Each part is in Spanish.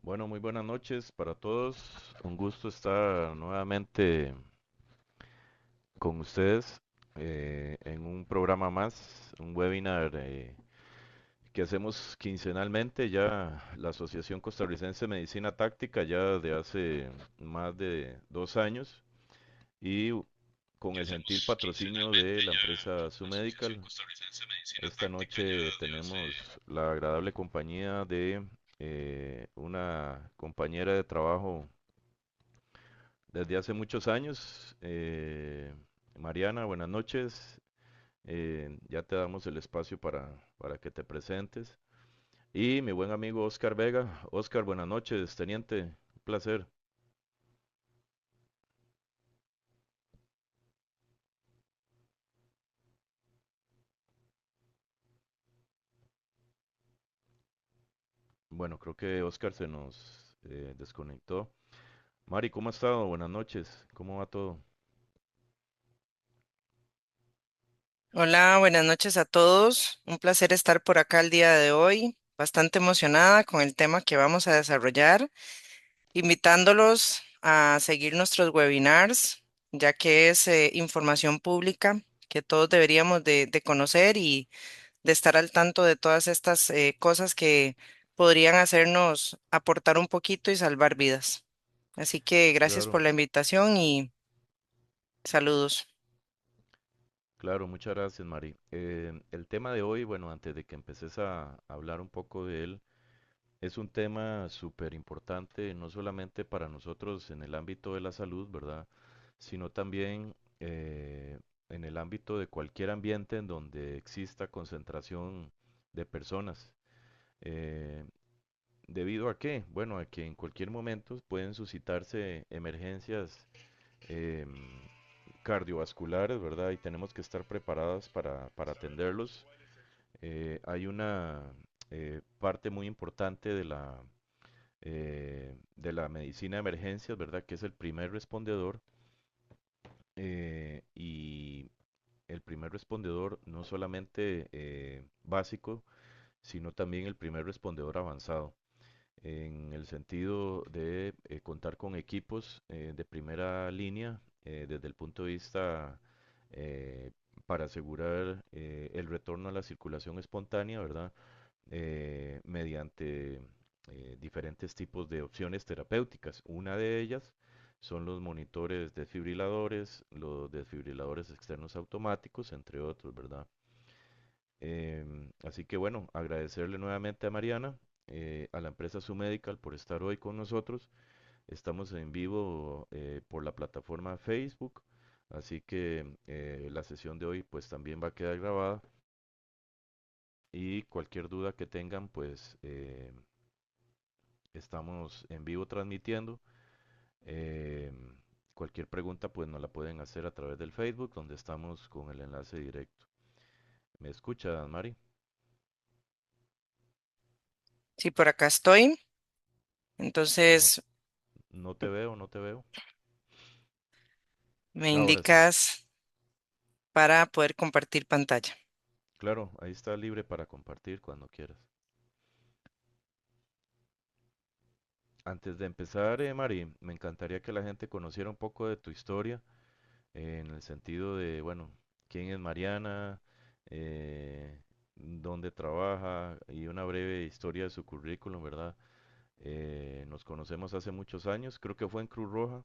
Bueno, muy buenas noches para todos. Un gusto estar nuevamente con ustedes en un programa más, un webinar que hacemos quincenalmente. Ya la Asociación Costarricense de Medicina Táctica ya de hace más de 2 años y con el gentil patrocinio de la empresa Sumedical. Esta noche tenemos la agradable compañía de una compañera de trabajo desde hace muchos años. Mariana, buenas noches. Ya te damos el espacio para que te presentes. Y mi buen amigo Oscar Vega. Oscar, buenas noches, teniente. Un placer. Bueno, creo que Oscar se nos desconectó. Mari, ¿cómo ha estado? Buenas noches. ¿Cómo va todo? Hola, buenas noches a todos. Un placer estar por acá el día de hoy. Bastante emocionada con el tema que vamos a desarrollar, invitándolos a seguir nuestros webinars, ya que es información pública que todos deberíamos de conocer y de estar al tanto de todas estas cosas que podrían hacernos aportar un poquito y salvar vidas. Así que gracias Claro, por la invitación y saludos. claro, muchas gracias, Mari. El tema de hoy, bueno, antes de que empeces a hablar un poco de él, es un tema súper importante, no solamente para nosotros en el ámbito de la salud, ¿verdad? Sino también en el ámbito de cualquier ambiente en donde exista concentración de personas. Eh, ¿Debido a qué? Bueno, a que en cualquier momento pueden suscitarse emergencias em, cardiovasculares, ¿verdad? Y tenemos que estar preparadas para atenderlos. Hay una parte muy importante de la medicina de emergencias, ¿verdad? Que es el primer respondedor. Y el primer respondedor no solamente básico, sino también el primer respondedor avanzado, en el sentido de contar con equipos de primera línea desde el punto de vista eh, para asegurar el retorno a la circulación espontánea, ¿verdad? Mediante diferentes tipos de opciones terapéuticas. Una de ellas son los monitores desfibriladores, los desfibriladores externos automáticos, entre otros, ¿verdad? Así que bueno, agradecerle nuevamente a Mariana, a la empresa Sumedical por estar hoy con nosotros. Estamos en vivo por la plataforma Facebook, así que la sesión de hoy pues también va a quedar grabada y cualquier duda que tengan pues estamos en vivo transmitiendo. Eh, Cualquier pregunta pues nos la pueden hacer a través del Facebook donde estamos con el enlace directo. ¿Me escucha, Mari? Sí, por acá estoy. No, Entonces, no te veo, no te veo. me Ahora sí. indicas para poder compartir pantalla. Claro, ahí está libre para compartir cuando quieras. Antes de empezar, Mari, me encantaría que la gente conociera un poco de tu historia, en el sentido de, bueno, quién es Mariana, dónde trabaja y una breve historia de su currículum, ¿verdad? Nos conocemos hace muchos años, creo que fue en Cruz Roja,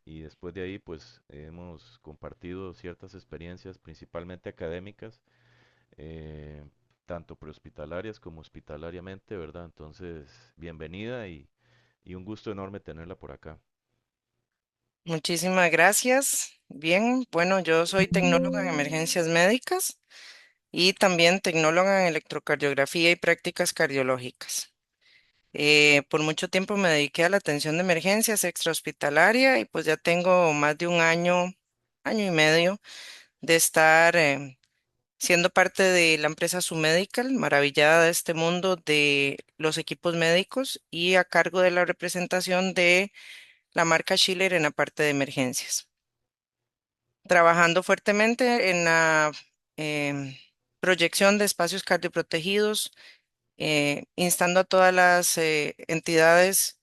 y después de ahí, pues, hemos compartido ciertas experiencias, principalmente académicas, eh, tanto prehospitalarias como hospitalariamente, ¿verdad? Entonces, bienvenida y un gusto enorme tenerla por acá. Muchísimas gracias. Bien, bueno, yo soy tecnóloga en emergencias médicas y también tecnóloga en electrocardiografía y prácticas cardiológicas. Por mucho tiempo me dediqué a la atención de emergencias extrahospitalaria y pues ya tengo más de un año, año y medio de estar siendo parte de la empresa Sumedical, maravillada de este mundo de los equipos médicos y a cargo de la representación de la marca Schiller en la parte de emergencias. Trabajando fuertemente en la em, proyección de espacios cardioprotegidos instando a todas las entidades,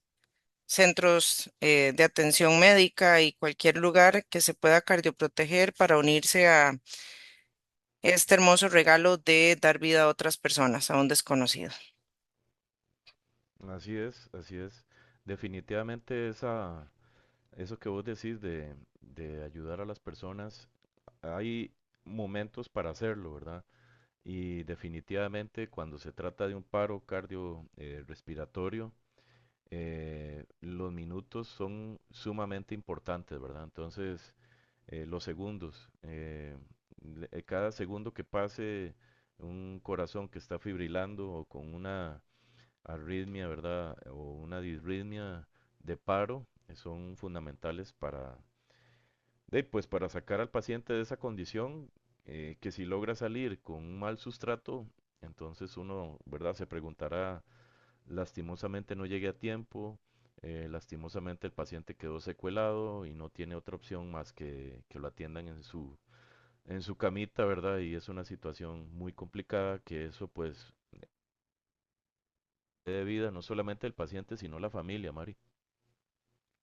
centros de atención médica y cualquier lugar que se pueda cardioproteger para unirse a este hermoso regalo de dar vida a otras personas, a un desconocido. Así es, así es. Definitivamente eso que vos decís de ayudar a las personas, hay momentos para hacerlo, ¿verdad? Y definitivamente cuando se trata de un paro cardio respiratorio, los minutos son sumamente importantes, ¿verdad? Entonces, los segundos, cada segundo que pase un corazón que está fibrilando o con una arritmia, ¿verdad? O una disritmia de paro, son fundamentales pues para sacar al paciente de esa condición, que si logra salir con un mal sustrato, entonces uno, ¿verdad? Se preguntará, lastimosamente no llegué a tiempo, lastimosamente el paciente quedó secuelado y no tiene otra opción más que lo atiendan en su camita, ¿verdad? Y es una situación muy complicada que eso pues de vida no solamente el paciente, sino la familia, Mari.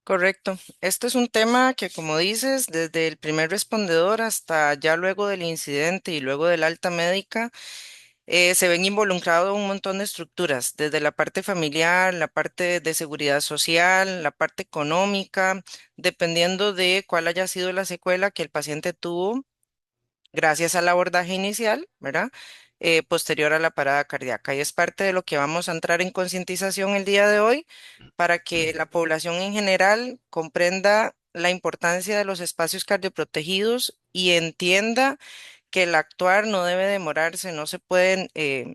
Correcto. Este es un tema que, como dices, desde el primer respondedor hasta ya luego del incidente y luego del alta médica, se ven involucrados un montón de estructuras, desde la parte familiar, la parte de seguridad social, la parte económica, dependiendo de cuál haya sido la secuela que el paciente tuvo gracias al abordaje inicial, ¿verdad? Posterior a la parada cardíaca. Y es parte de lo que vamos a entrar en concientización el día de hoy para que la población en general comprenda la importancia de los espacios cardioprotegidos y entienda que el actuar no debe demorarse, no se pueden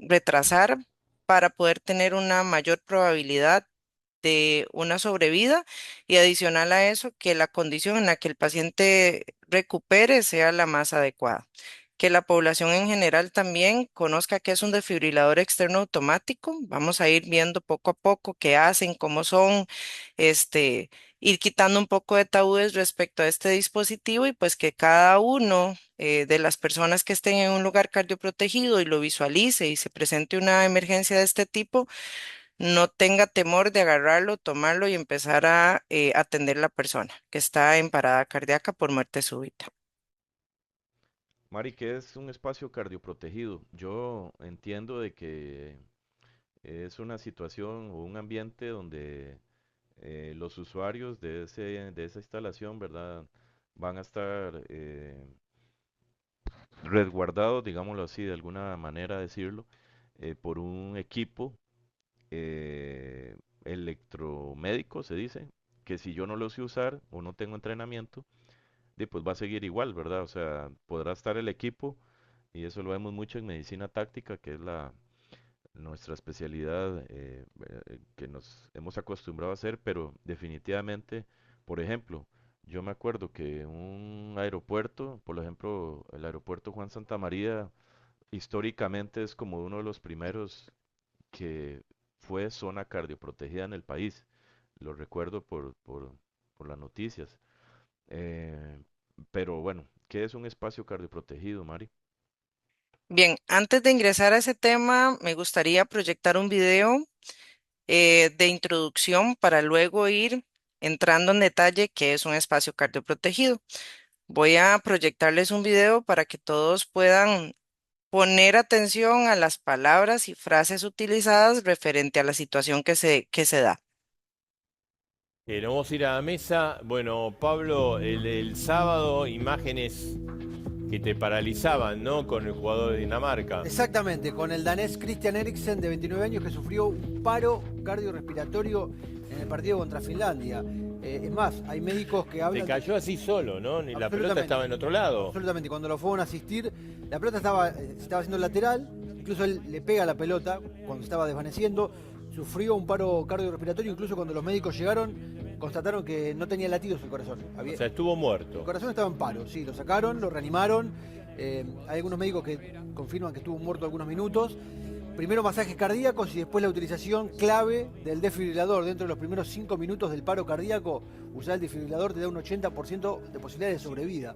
retrasar para poder tener una mayor probabilidad de una sobrevida y adicional a eso, que la condición en la que el paciente recupere sea la más adecuada. Que la población en general también conozca qué es un desfibrilador externo automático. Vamos a ir viendo poco a poco qué hacen, cómo son, este, ir quitando un poco de tabúes respecto a este dispositivo y pues que cada uno de las personas que estén en un lugar cardioprotegido y lo visualice y se presente una emergencia de este tipo, no tenga temor de agarrarlo, tomarlo y empezar a atender la persona que está en parada cardíaca por muerte súbita. Mari, ¿qué es un espacio cardioprotegido? Yo entiendo de que es una situación o un ambiente donde los usuarios de esa instalación, ¿verdad? Van a estar resguardados, digámoslo así, de alguna manera decirlo, por un equipo eh, electromédico, se dice, que si yo no lo sé usar o no tengo entrenamiento, pues va a seguir igual, ¿verdad? O sea, podrá estar el equipo, y eso lo vemos mucho en medicina táctica, que es nuestra especialidad que nos hemos acostumbrado a hacer, pero definitivamente, por ejemplo, yo me acuerdo que un aeropuerto, por ejemplo, el aeropuerto Juan Santa María, históricamente es como uno de los primeros que fue zona cardioprotegida en el país. Lo recuerdo por las noticias. Eh, pero bueno, ¿qué es un espacio cardioprotegido, Mari? Bien, antes de ingresar a ese tema, me gustaría proyectar un video de introducción para luego ir entrando en detalle qué es un espacio cardioprotegido. Voy a proyectarles un video para que todos puedan poner atención a las palabras y frases utilizadas referente a la situación que se da. Nos vamos a ir a la mesa. Bueno, Pablo, el sábado, imágenes que te paralizaban, ¿no? Con el jugador de Dinamarca. Exactamente, con el danés Christian Eriksen de 29 años que sufrió un paro cardiorrespiratorio en el partido contra Finlandia. Es más, hay médicos que Te hablan... cayó así solo, ¿no? Ni la pelota Absolutamente. estaba en otro lado. Absolutamente, cuando lo fueron a asistir, la pelota estaba haciendo lateral, incluso él le pega a la pelota cuando estaba desvaneciendo, sufrió un paro cardiorrespiratorio, incluso cuando los médicos llegaron, constataron que no tenía latidos el corazón. O sea, estuvo El muerto. corazón estaba en paro, sí, lo sacaron, lo reanimaron. Hay algunos médicos que confirman que estuvo muerto algunos minutos. Primero masajes cardíacos y después la utilización clave del desfibrilador. Dentro de los primeros 5 minutos del paro cardíaco, usar el desfibrilador te da un 80% de posibilidades de sobrevida.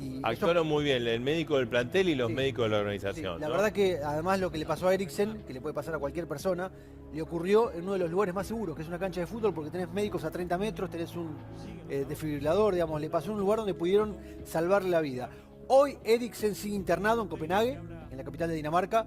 Y eso, Actuaron muy bien, el médico del plantel y los sí, médicos de la sí, organización, la ¿no? verdad que además lo que le pasó a Eriksen, que le puede pasar a cualquier persona, le ocurrió en uno de los lugares más seguros, que es una cancha de fútbol, porque tenés médicos a 30 metros, tenés un desfibrilador, digamos, le pasó en un lugar donde pudieron salvarle la vida. Hoy Eriksen sigue internado en Copenhague, en la capital de Dinamarca.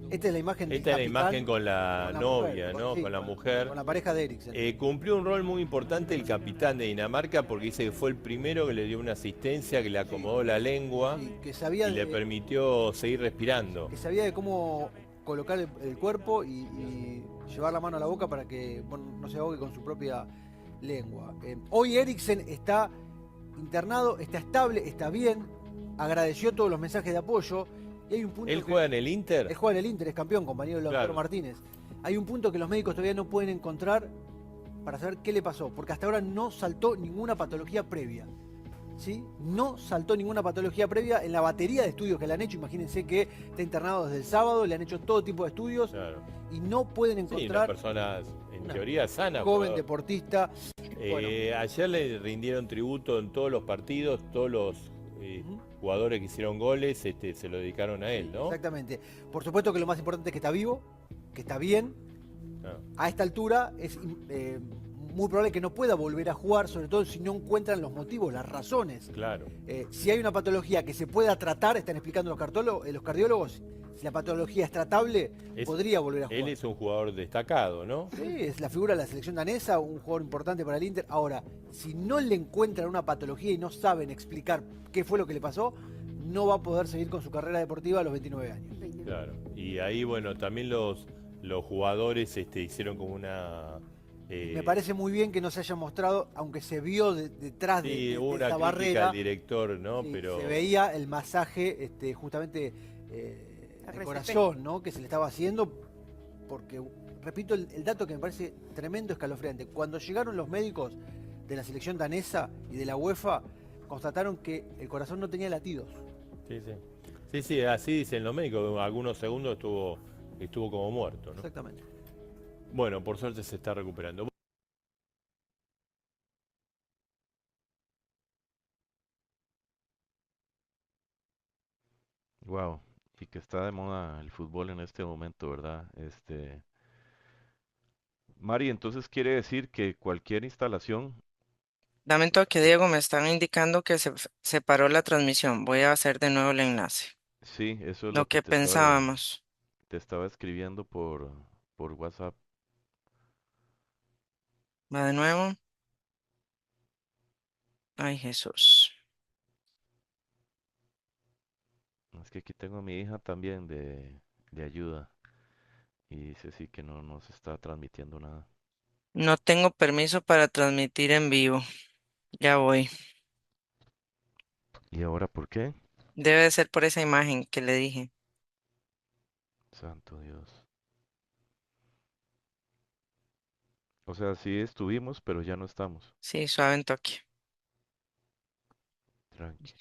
Esta es la imagen del Esta es la capitán imagen con la con la novia, mujer, ¿no? sí, Con la mujer. con la pareja de Eriksen. Cumplió un rol muy importante el capitán de Dinamarca porque dice que fue el primero que le dio una asistencia, que le acomodó la lengua Sí, y le permitió seguir respirando. que sabía de cómo colocar el cuerpo y llevar la mano a la boca para que bueno, no se ahogue con su propia lengua. Hoy Eriksen está internado, está estable, está bien, agradeció todos los mensajes de apoyo y hay un punto ¿Él que juega en el Inter? él juega en el Inter, es campeón, compañero de Lautaro Claro. Martínez. Hay un punto que los médicos todavía no pueden encontrar para saber qué le pasó, porque hasta ahora no saltó ninguna patología previa. ¿Sí? No saltó ninguna patología previa en la batería de estudios que le han hecho. Imagínense que está internado desde el sábado, le han hecho todo tipo de estudios Claro. y no pueden Sí, una encontrar persona en una teoría sana. joven jugador. deportista. Bueno, Ayer le rindieron tributo en todos los partidos, todos los Ujú. jugadores que hicieron goles se lo dedicaron a él, ¿no? Exactamente. Por supuesto que lo más importante es que está vivo, que está bien. Ah, A esta altura es muy probable que no pueda volver a jugar, sobre todo si no encuentran los motivos, las razones. claro. Si hay una patología que se pueda tratar, están explicando los cardiólogos, si la patología es tratable, podría volver a jugar. Él es un jugador destacado, ¿no? Sí, es la figura de la selección danesa, un jugador importante para el Inter. Ahora, si no le encuentran una patología y no saben explicar qué fue lo que le pasó, no va a poder seguir con su carrera deportiva a los 29 años. Claro. Y ahí, bueno, también los jugadores hicieron como una... Me parece muy bien que no se haya mostrado, aunque se vio detrás sí, de hubo una esa crítica barrera, al director, ¿no? sí, Pero se veía el masaje justamente de corazón, ¿no? Que se le estaba haciendo, porque, repito, el dato que me parece tremendo, escalofriante. Cuando llegaron los médicos de la selección danesa y de la UEFA, constataron que el corazón no tenía latidos. sí, sí. Sí, sí, así dicen los médicos. Algunos segundos estuvo como muerto, ¿no? Exactamente. Bueno, por suerte se está recuperando. Wow, y que está de moda el fútbol en este momento, ¿verdad? Mari, entonces quiere decir que cualquier instalación, Dame un toque, Diego, me están indicando que se paró la transmisión. Voy a hacer de nuevo el enlace. sí, eso es Lo lo que que pensábamos. te estaba escribiendo por WhatsApp. Va de nuevo. Ay, Jesús. Es que aquí tengo a mi hija también de ayuda y dice sí que no nos está transmitiendo nada. No tengo permiso para transmitir en vivo. Ya voy. ¿Y ahora por qué? Debe de ser por esa imagen que le dije. Santo Dios. O sea, sí estuvimos, pero ya no estamos. Sí, suave en toque. Tranqui.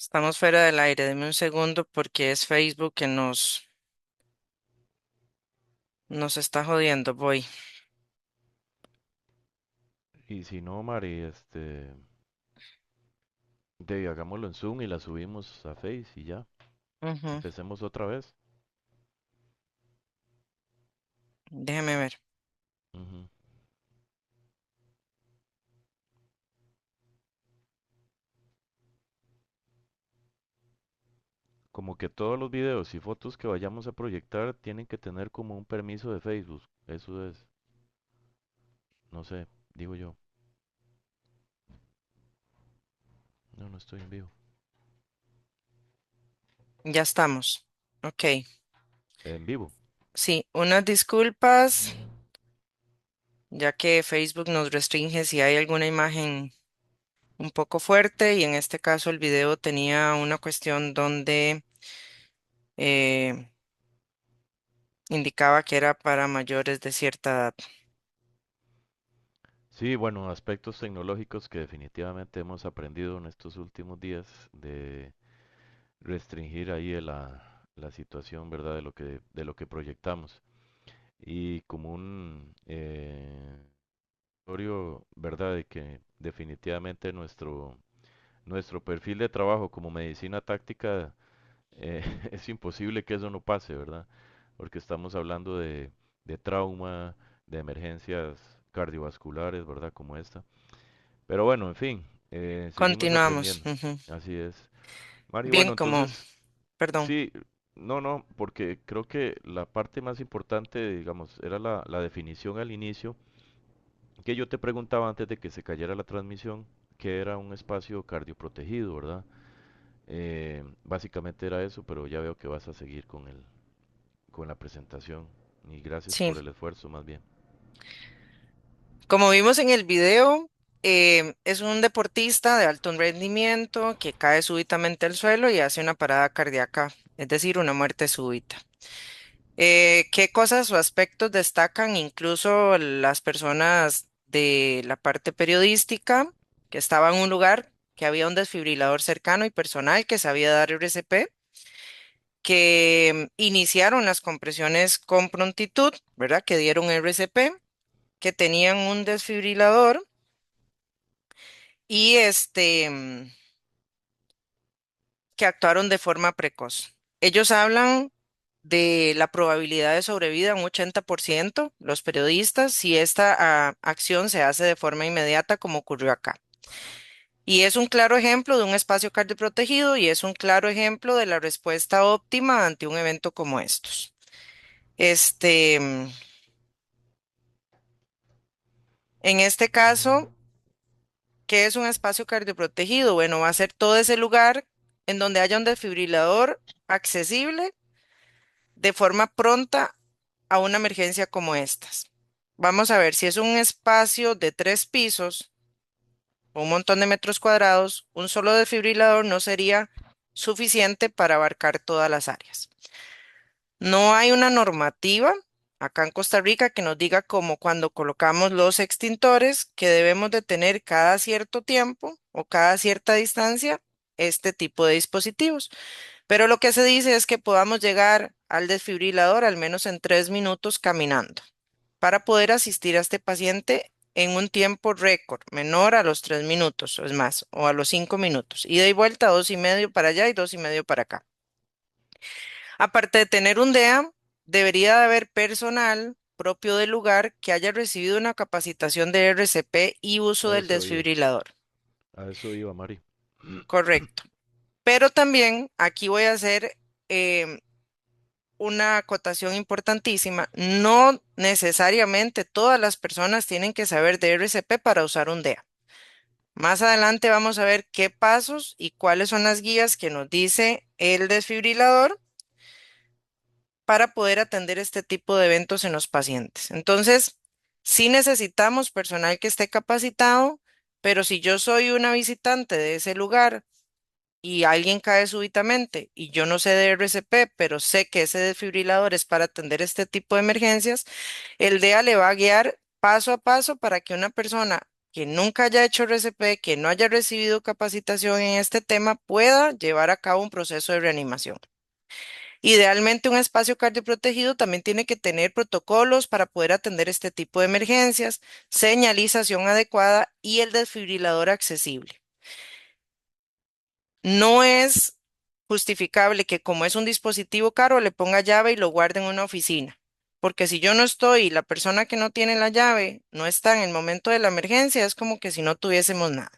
Estamos fuera del aire. Deme un segundo porque es Facebook que nos está jodiendo. Voy. Y si no, Mari, hagámoslo en Zoom y la subimos a Face y ya. Ujú. Empecemos otra vez. Déjeme ver. Ujú. Como que todos los videos y fotos que vayamos a proyectar tienen que tener como un permiso de Facebook. Eso es, no sé, digo yo. No, no estoy en vivo. Ya estamos. Ok. En vivo. Sí, unas disculpas, ya que Facebook nos restringe si hay alguna imagen un poco fuerte y en este caso el video tenía una cuestión donde eh, indicaba que era para mayores de cierta edad. Sí, bueno, aspectos tecnológicos que definitivamente hemos aprendido en estos últimos días de restringir ahí la situación, ¿verdad? De lo que proyectamos. Y como un ¿verdad? De que definitivamente nuestro perfil de trabajo como medicina táctica es imposible que eso no pase, ¿verdad? Porque estamos hablando de trauma, de emergencias cardiovasculares, ¿verdad? Como esta. Pero bueno, en fin, seguimos Continuamos. aprendiendo. Ujú. Así es. Mari, Bien, bueno, como, entonces, perdón. sí, no, no, porque creo que la parte más importante, digamos, era la definición al inicio, que yo te preguntaba antes de que se cayera la transmisión, que era un espacio cardioprotegido, ¿verdad? Básicamente era eso, pero ya veo que vas a seguir con la presentación. Y gracias Sí, por el esfuerzo, más bien. como vimos en el video, es un deportista de alto rendimiento que cae súbitamente al suelo y hace una parada cardíaca, es decir, una muerte súbita. ¿Qué cosas o aspectos destacan incluso las personas de la parte periodística que estaba en un lugar que había un desfibrilador cercano y personal que sabía dar RCP, que iniciaron las compresiones con prontitud, ¿verdad? Que dieron RCP, que tenían un desfibrilador y que actuaron de forma precoz. Ellos hablan de la probabilidad de sobrevida un 80%, los periodistas, si esta acción se hace de forma inmediata, como ocurrió acá. Y es un claro ejemplo de un espacio cardioprotegido y es un claro ejemplo de la respuesta óptima ante un evento como estos. Este, mm, en este caso, ¿qué es un espacio cardioprotegido? Bueno, va a ser todo ese lugar en donde haya un desfibrilador accesible de forma pronta a una emergencia como estas. Vamos a ver si es un espacio de 3 pisos o un montón de metros cuadrados, un solo desfibrilador no sería suficiente para abarcar todas las áreas. No hay una normativa acá en Costa Rica que nos diga como cuando colocamos los extintores que debemos de tener cada cierto tiempo o cada cierta distancia este tipo de dispositivos. Pero lo que se dice es que podamos llegar al desfibrilador al menos en 3 minutos caminando para poder asistir a este paciente en un tiempo récord, menor a los 3 minutos, o es más, o a los 5 minutos. Ida y vuelta, 2,5 para allá y 2,5 para acá. Aparte de tener un DEA, debería de haber personal propio del lugar que haya recibido una capacitación de RCP y uso A del eso iba. desfibrilador. A eso iba, Mari. Correcto. Pero también aquí voy a hacer em, una acotación importantísima. No necesariamente todas las personas tienen que saber de RCP para usar un DEA. Más adelante vamos a ver qué pasos y cuáles son las guías que nos dice el desfibrilador para poder atender este tipo de eventos en los pacientes. Entonces, sí necesitamos personal que esté capacitado, pero si yo soy una visitante de ese lugar y alguien cae súbitamente y yo no sé de RCP, pero sé que ese desfibrilador es para atender este tipo de emergencias, el DEA le va a guiar paso a paso para que una persona que nunca haya hecho RCP, que no haya recibido capacitación en este tema, pueda llevar a cabo un proceso de reanimación. Idealmente, un espacio cardioprotegido también tiene que tener protocolos para poder atender este tipo de emergencias, señalización adecuada y el desfibrilador accesible. No es justificable que como es un dispositivo caro le ponga llave y lo guarde en una oficina, porque si yo no estoy y la persona que no tiene la llave no está en el momento de la emergencia, es como que si no tuviésemos nada.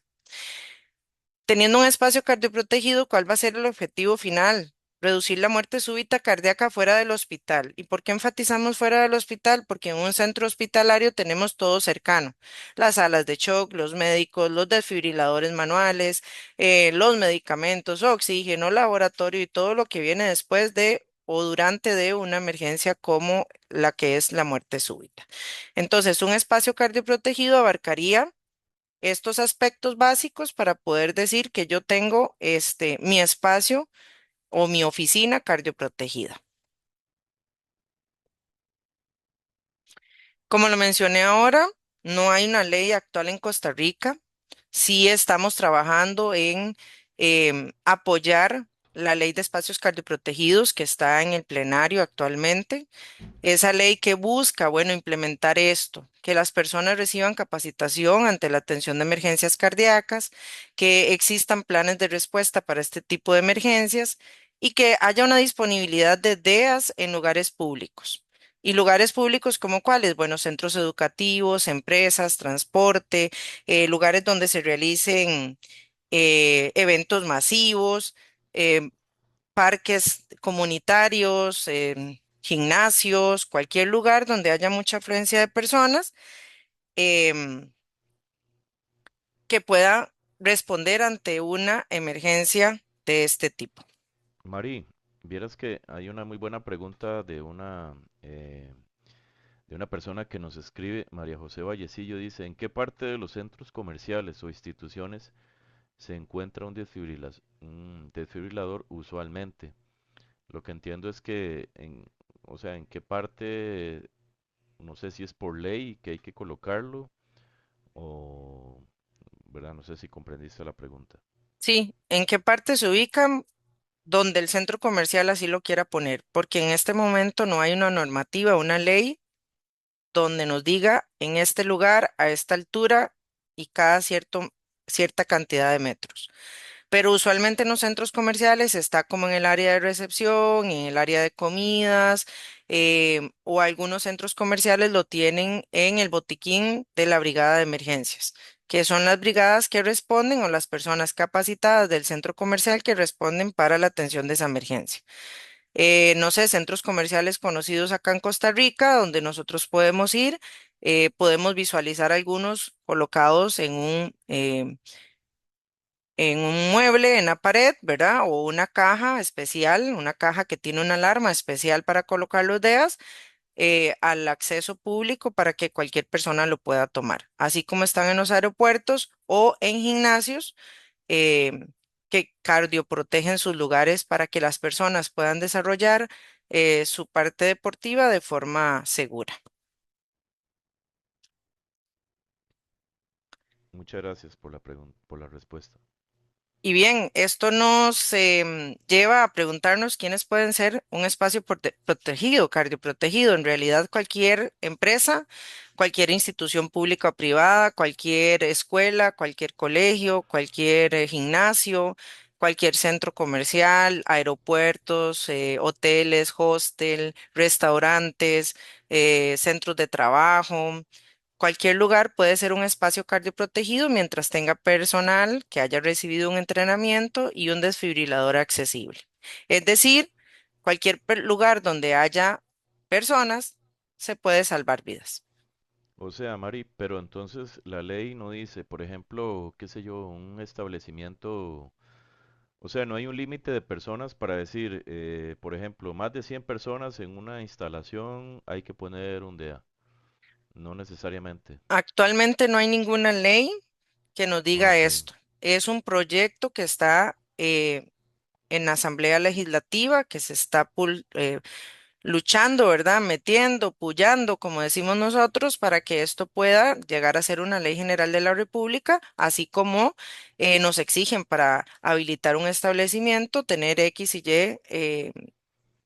Teniendo un espacio cardioprotegido, ¿cuál va a ser el objetivo final? Reducir la muerte súbita cardíaca fuera del hospital. ¿Y por qué enfatizamos fuera del hospital? Porque en un centro hospitalario tenemos todo cercano. Las salas de shock, los médicos, los desfibriladores manuales, los medicamentos, oxígeno, laboratorio y todo lo que viene después de o durante de una emergencia como la que es la muerte súbita. Entonces, un espacio cardioprotegido abarcaría estos aspectos básicos para poder decir que yo tengo mi espacio o mi oficina cardioprotegida. Como lo mencioné ahora, no hay una ley actual en Costa Rica. Sí estamos trabajando en apoyar la ley de espacios cardioprotegidos que está en el plenario actualmente. Esa ley que busca, bueno, implementar esto, que las personas reciban capacitación ante la atención de emergencias cardíacas, que existan planes de respuesta para este tipo de emergencias y que haya una disponibilidad de DEAs en lugares públicos. ¿Y lugares públicos como cuáles? Bueno, centros educativos, empresas, transporte, lugares donde se realicen eventos masivos, eh, parques comunitarios, gimnasios, cualquier lugar donde haya mucha afluencia de personas em, que pueda responder ante una emergencia de este tipo. Mari, vieras que hay una muy buena pregunta de una persona que nos escribe, María José Vallecillo, dice, ¿en qué parte de los centros comerciales o instituciones se encuentra un desfibrilador usualmente? Lo que entiendo es que, o sea, ¿en qué parte, no sé si es por ley que hay que colocarlo o, ¿verdad? No sé si comprendiste la pregunta. Sí, ¿en qué parte se ubican? Donde el centro comercial así lo quiera poner, porque en este momento no hay una normativa, una ley donde nos diga en este lugar, a esta altura y cada cierta cantidad de metros. Pero usualmente en los centros comerciales está como en el área de recepción, en el área de comidas, o algunos centros comerciales lo tienen en el botiquín de la brigada de emergencias, que son las brigadas que responden o las personas capacitadas del centro comercial que responden para la atención de esa emergencia. No sé, centros comerciales conocidos acá en Costa Rica, donde nosotros podemos ir, podemos visualizar algunos colocados en un mueble en la pared, ¿verdad? O una caja especial, una caja que tiene una alarma especial para colocar los DEAs al acceso público para que cualquier persona lo pueda tomar, así como están en los aeropuertos o en gimnasios eh, que cardioprotegen sus lugares para que las personas puedan desarrollar su parte deportiva de forma segura. Muchas gracias por la por la respuesta. Y bien, esto nos lleva a preguntarnos quiénes pueden ser un espacio protegido, cardioprotegido. En realidad, cualquier empresa, cualquier institución pública o privada, cualquier escuela, cualquier colegio, cualquier gimnasio, cualquier centro comercial, aeropuertos, hoteles, hostel, restaurantes, centros de trabajo. Cualquier lugar puede ser un espacio cardioprotegido mientras tenga personal que haya recibido un entrenamiento y un desfibrilador accesible. Es decir, cualquier lugar donde haya personas se puede salvar vidas. O sea, Mari, pero entonces la ley no dice, por ejemplo, qué sé yo, un establecimiento, o sea, no hay un límite de personas para decir, por ejemplo, más de 100 personas en una instalación hay que poner un DEA. No necesariamente. Actualmente no hay ninguna ley que nos diga Ok. esto. Es un proyecto que está en la Asamblea Legislativa, que se está luchando, ¿verdad? Metiendo, puyando, como decimos nosotros, para que esto pueda llegar a ser una ley general de la República, así como nos exigen para habilitar un establecimiento, tener X y Y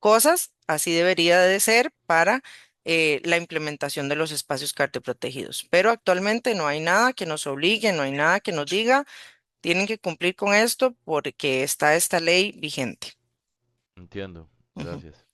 cosas, así debería de ser para la implementación de los espacios cardioprotegidos. Pero actualmente no hay nada que nos obligue, no hay nada que nos diga, tienen que cumplir con esto porque está esta ley vigente. Entiendo. Ujú. Gracias.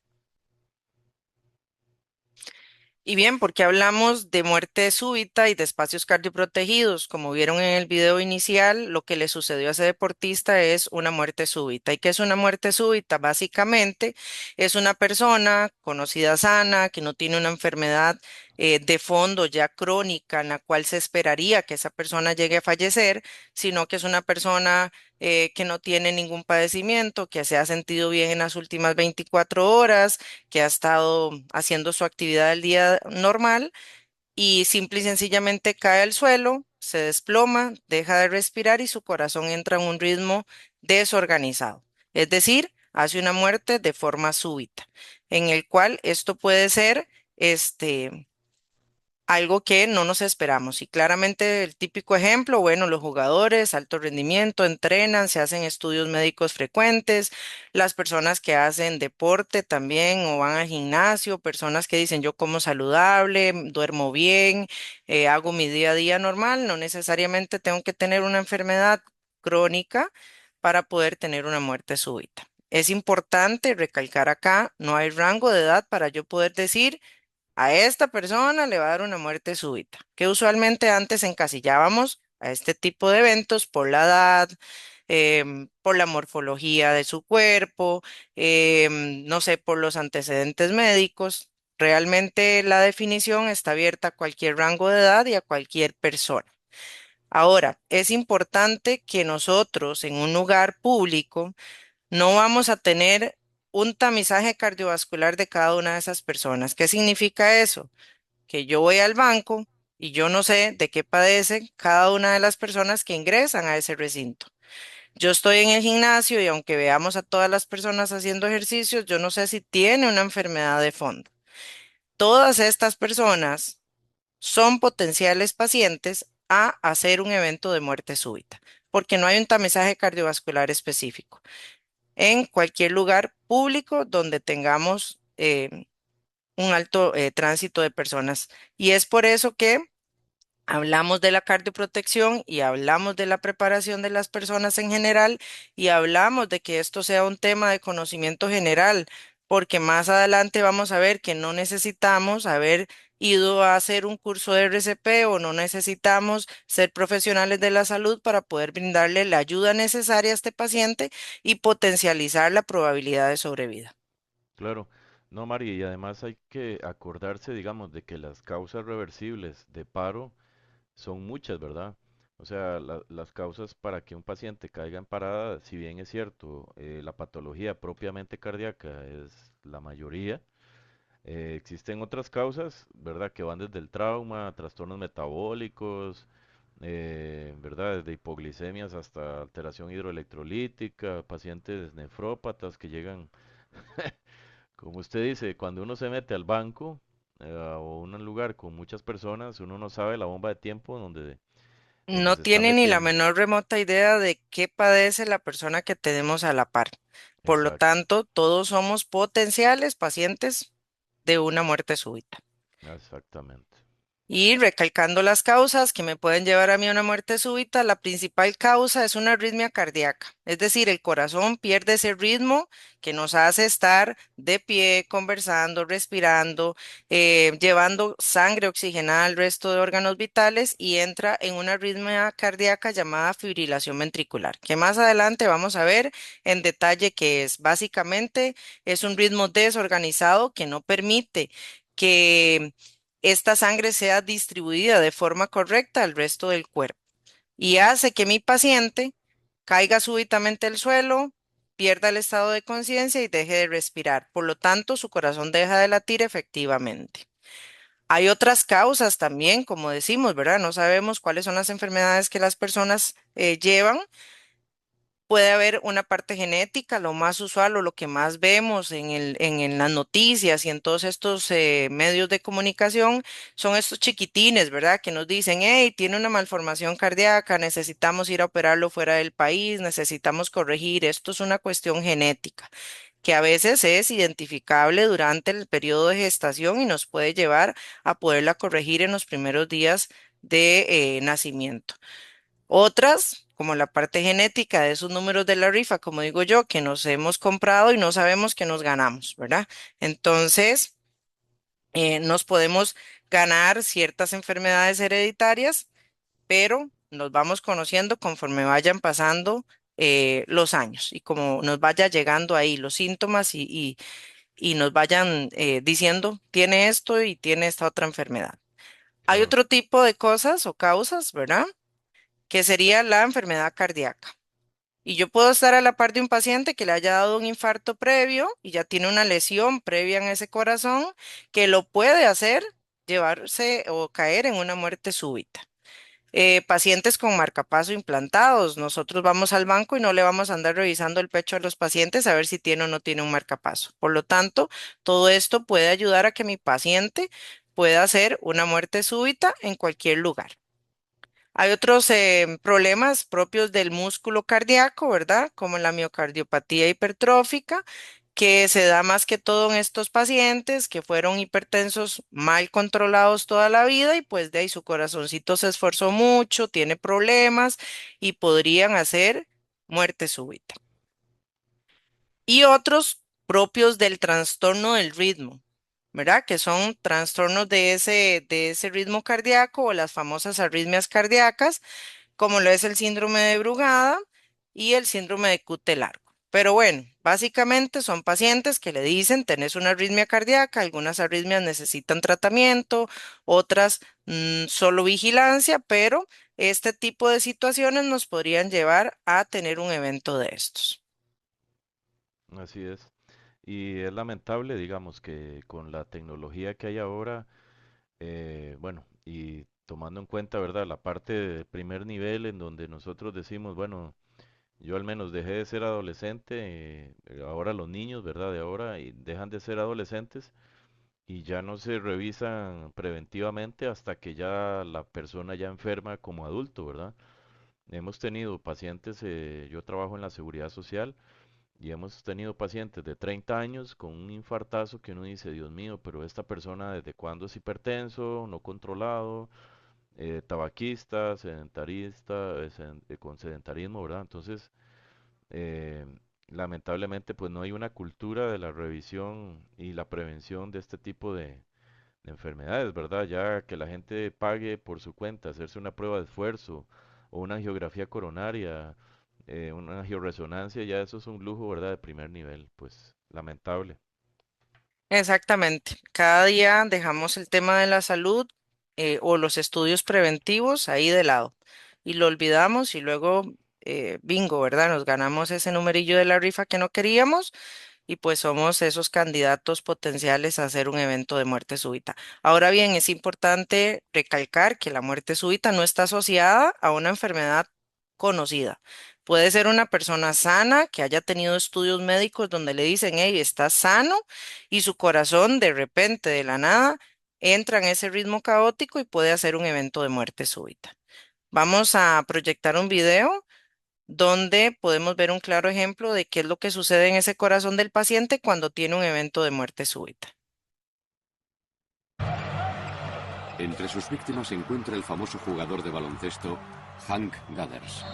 Y bien, porque hablamos de muerte súbita y de espacios cardioprotegidos. Como vieron en el video inicial, lo que le sucedió a ese deportista es una muerte súbita. ¿Y qué es una muerte súbita? Básicamente es una persona conocida sana, que no tiene una enfermedad de fondo ya crónica en la cual se esperaría que esa persona llegue a fallecer, sino que es una persona que no tiene ningún padecimiento, que se ha sentido bien en las últimas 24 horas, que ha estado haciendo su actividad del día normal y simple y sencillamente cae al suelo, se desploma, deja de respirar y su corazón entra en un ritmo desorganizado. Es decir, hace una muerte de forma súbita, en el cual esto puede ser este algo que no nos esperamos. Y claramente el típico ejemplo, bueno, los jugadores, alto rendimiento, entrenan, se hacen estudios médicos frecuentes, las personas que hacen deporte también o van al gimnasio, personas que dicen yo como saludable, duermo bien, hago mi día a día normal, no necesariamente tengo que tener una enfermedad crónica para poder tener una muerte súbita. Es importante recalcar acá, no hay rango de edad para yo poder decir a esta persona le va a dar una muerte súbita, que usualmente antes encasillábamos a este tipo de eventos por la edad, por la morfología de su cuerpo, no sé, por los antecedentes médicos. Realmente la definición está abierta a cualquier rango de edad y a cualquier persona. Ahora, es importante que nosotros en un lugar público no vamos a tener un tamizaje cardiovascular de cada una de esas personas. ¿Qué significa eso? Que yo voy al banco y yo no sé de qué padecen cada una de las personas que ingresan a ese recinto. Yo estoy en el gimnasio y aunque veamos a todas las personas haciendo ejercicios, yo no sé si tiene una enfermedad de fondo. Todas estas personas son potenciales pacientes a hacer un evento de muerte súbita, porque no hay un tamizaje cardiovascular específico en cualquier lugar público donde tengamos un alto tránsito de personas. Y es por eso que hablamos de la cardioprotección y hablamos de la preparación de las personas en general y hablamos de que esto sea un tema de conocimiento general, porque más adelante vamos a ver que no necesitamos haber ido a hacer un curso de RCP o no necesitamos ser profesionales de la salud para poder brindarle la ayuda necesaria a este paciente y potencializar la probabilidad de sobrevida. Claro. No, Mari, y además hay que acordarse, digamos, de que las causas reversibles de paro son muchas, ¿verdad? O sea, las causas para que un paciente caiga en parada, si bien es cierto, la patología propiamente cardíaca es la mayoría, existen otras causas, ¿verdad? Que van desde el trauma, trastornos metabólicos, ¿verdad? Desde hipoglicemias hasta alteración hidroelectrolítica, pacientes nefrópatas que llegan, como usted dice, cuando uno se mete al banco o un lugar con muchas personas, uno no sabe la bomba de tiempo donde No se está tiene ni la metiendo. menor remota idea de qué padece la persona que tenemos a la par. Por lo Exacto, tanto, todos somos potenciales pacientes de una muerte súbita. exactamente. Y recalcando las causas que me pueden llevar a mí a una muerte súbita, la principal causa es una arritmia cardíaca, es decir, el corazón pierde ese ritmo que nos hace estar de pie, conversando, respirando, llevando sangre oxigenada al resto de órganos vitales y entra en una arritmia cardíaca llamada fibrilación ventricular, que más adelante vamos a ver en detalle qué es. Básicamente es un ritmo desorganizado que no permite que esta sangre sea distribuida de forma correcta al resto del cuerpo y hace que mi paciente caiga súbitamente al suelo, pierda el estado de conciencia y deje de respirar. Por lo tanto, su corazón deja de latir efectivamente. Hay otras causas también, como decimos, ¿verdad? No sabemos cuáles son las enfermedades que las personas llevan. puede haber una parte genética, lo más usual o lo que más vemos en las noticias y en todos estos medios de comunicación son estos chiquitines, ¿verdad? Que nos dicen, hey, tiene una malformación cardíaca, necesitamos ir a operarlo fuera del país, necesitamos corregir. Esto es una cuestión genética que a veces es identificable durante el periodo de gestación y nos puede llevar a poderla corregir en los primeros días de nacimiento. Otras, como la parte genética de esos números de la rifa, como digo yo, que nos hemos comprado y no sabemos que nos ganamos, ¿verdad? Entonces, nos podemos ganar ciertas enfermedades hereditarias, pero nos vamos conociendo conforme vayan pasando los años y como nos vaya llegando ahí los síntomas y nos vayan diciendo, tiene esto y tiene esta otra enfermedad. Hay Claro. otro tipo de cosas o causas, ¿verdad? Que sería la enfermedad cardíaca. Y yo puedo estar a la par de un paciente que le haya dado un infarto previo y ya tiene una lesión previa en ese corazón que lo puede hacer llevarse o caer en una muerte súbita. Pacientes con marcapaso implantados. Nosotros vamos al banco y no le vamos a andar revisando el pecho a los pacientes a ver si tiene o no tiene un marcapaso. Por lo tanto, todo esto puede ayudar a que mi paciente pueda hacer una muerte súbita en cualquier lugar. Hay otros problemas propios del músculo cardíaco, ¿verdad? Como la miocardiopatía hipertrófica, que se da más que todo en estos pacientes que fueron hipertensos mal controlados toda la vida y pues de ahí su corazoncito se esforzó mucho, tiene problemas y podrían hacer muerte súbita. Y otros propios del trastorno del ritmo, ¿verdad? Que son trastornos de ese ritmo cardíaco o las famosas arritmias cardíacas como lo es el síndrome de Brugada y el síndrome de QT largo. Pero bueno, básicamente son pacientes que le dicen, tenés una arritmia cardíaca, algunas arritmias necesitan tratamiento, otras solo vigilancia, pero este tipo de situaciones nos podrían llevar a tener un evento de estos. Así es. Y es lamentable, digamos, que con la tecnología que hay ahora, bueno, y tomando en cuenta, ¿verdad? La parte de primer nivel en donde nosotros decimos, bueno, yo al menos dejé de ser adolescente, ahora los niños, ¿verdad? De ahora y dejan de ser adolescentes y ya no se revisan preventivamente hasta que ya la persona ya enferma como adulto, ¿verdad? Hemos tenido pacientes, yo trabajo en la seguridad social y hemos tenido pacientes de 30 años con un infartazo que uno dice, Dios mío, pero esta persona desde cuándo es hipertenso, no controlado, tabaquista, sedentarista, con sedentarismo, ¿verdad? Entonces, eh, lamentablemente, pues no hay una cultura de la revisión y la prevención de este tipo de enfermedades, ¿verdad? Ya que la gente pague por su cuenta, hacerse una prueba de esfuerzo o una angiografía coronaria, una angioresonancia, ya eso es un lujo, ¿verdad? De primer nivel, pues lamentable. Exactamente. Cada día dejamos el tema de la salud o los estudios preventivos ahí de lado y lo olvidamos y luego, bingo, ¿verdad? Nos ganamos ese numerillo de la rifa que no queríamos y pues somos esos candidatos potenciales a hacer un evento de muerte súbita. Ahora bien, es importante recalcar que la muerte súbita no está asociada a una enfermedad conocida. Puede ser una persona sana que haya tenido estudios médicos donde le dicen, hey, estás sano y su corazón de repente, de la nada, entra en ese ritmo caótico y puede hacer un evento de muerte súbita. Vamos a proyectar un video donde podemos ver un claro ejemplo de qué es lo que sucede en ese corazón del paciente cuando tiene un evento de muerte súbita. Entre sus víctimas se encuentra el famoso jugador de baloncesto Hank Gathers.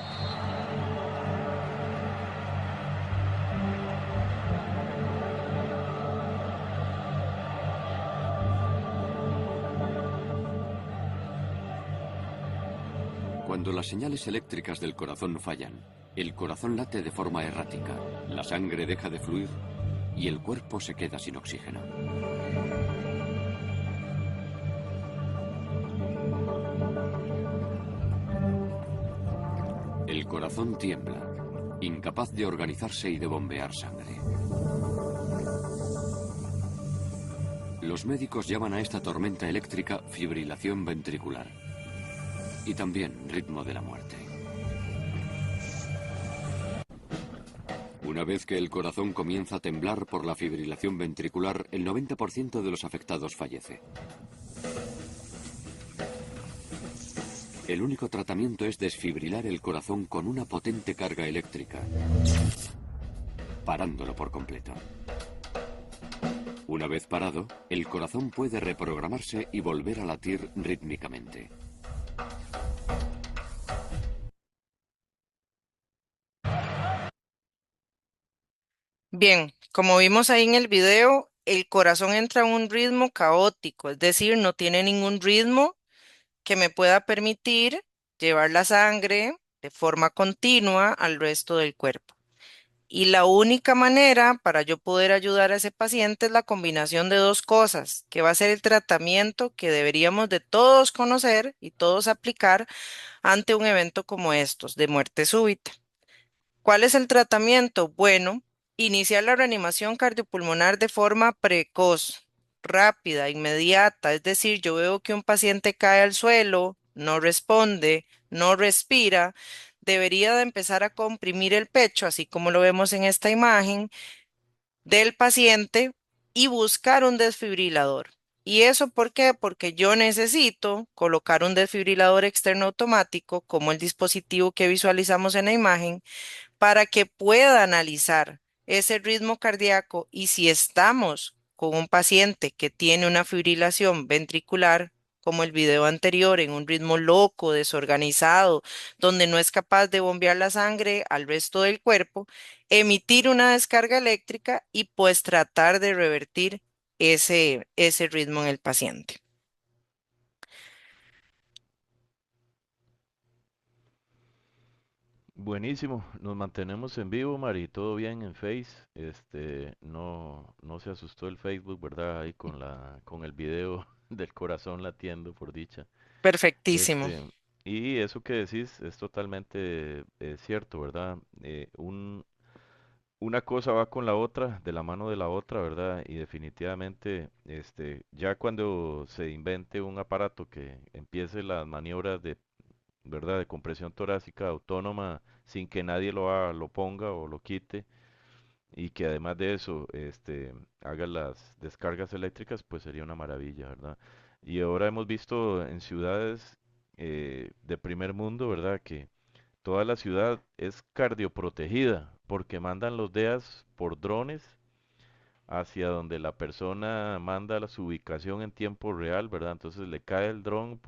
Cuando las señales eléctricas del corazón fallan, el corazón late de forma errática, la sangre deja de fluir y el cuerpo se queda sin oxígeno. El corazón tiembla, incapaz de organizarse y de bombear sangre. Los médicos llaman a esta tormenta eléctrica fibrilación ventricular y también ritmo de la muerte. Una vez que el corazón comienza a temblar por la fibrilación ventricular, el 90% de los afectados fallece. El único tratamiento es desfibrilar el corazón con una potente carga eléctrica, parándolo por completo. Una vez parado, el corazón puede reprogramarse y volver a latir rítmicamente. Bien, como vimos ahí en el video, el corazón entra en un ritmo caótico, es decir, no tiene ningún ritmo que me pueda permitir llevar la sangre de forma continua al resto del cuerpo. Y la única manera para yo poder ayudar a ese paciente es la combinación de dos cosas, que va a ser el tratamiento que deberíamos de todos conocer y todos aplicar ante un evento como estos, de muerte súbita. ¿Cuál es el tratamiento? Bueno, iniciar la reanimación cardiopulmonar de forma precoz, rápida, inmediata. Es decir, yo veo que un paciente cae al suelo, no responde, no respira, debería de empezar a comprimir el pecho, así como lo vemos en esta imagen, del paciente y buscar un desfibrilador. ¿Y eso por qué? Porque yo necesito colocar un desfibrilador externo automático, como el dispositivo que visualizamos en la imagen, para que pueda analizar ese ritmo cardíaco y si estamos con un paciente que tiene una fibrilación ventricular, como el video anterior, en un ritmo loco, desorganizado, donde no es capaz de bombear la sangre al resto del cuerpo, emitir una descarga eléctrica y pues tratar de revertir ese ritmo en el paciente. Buenísimo, nos mantenemos en vivo, Mari, todo bien en Face. No se asustó el Facebook, ¿verdad? Ahí con el video del corazón latiendo, por dicha. Perfectísimo. Este, y eso que decís es totalmente cierto, ¿verdad? Una cosa va con la otra, de la mano de la otra, ¿verdad? Y definitivamente, ya cuando se invente un aparato que empiece las maniobras de, ¿verdad? De compresión torácica autónoma sin que nadie lo ponga o lo quite y que además de eso, haga las descargas eléctricas, pues sería una maravilla, ¿verdad? Y ahora hemos visto en ciudades de primer mundo, ¿verdad? Que toda la ciudad es cardioprotegida porque mandan los DEAs por drones hacia donde la persona manda su ubicación en tiempo real, ¿verdad? Entonces le cae el dron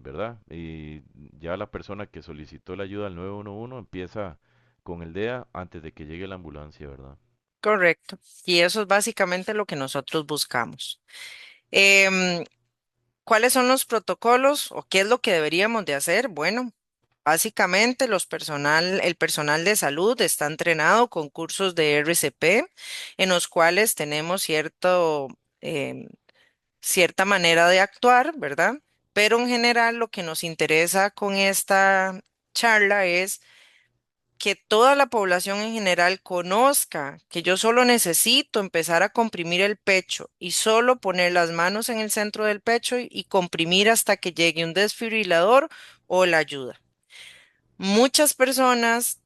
¿verdad? Y ya la persona que solicitó la ayuda al 911 empieza con el DEA antes de que llegue la ambulancia, ¿verdad? Correcto. Y eso es básicamente lo que nosotros buscamos. Em, ¿Cuáles son los protocolos o qué es lo que deberíamos de hacer? Bueno, básicamente el personal de salud está entrenado con cursos de RCP en los cuales tenemos em, cierta manera de actuar, ¿verdad? Pero en general lo que nos interesa con esta charla es que toda la población en general conozca que yo solo necesito empezar a comprimir el pecho y solo poner las manos en el centro del pecho y comprimir hasta que llegue un desfibrilador o la ayuda. Muchas personas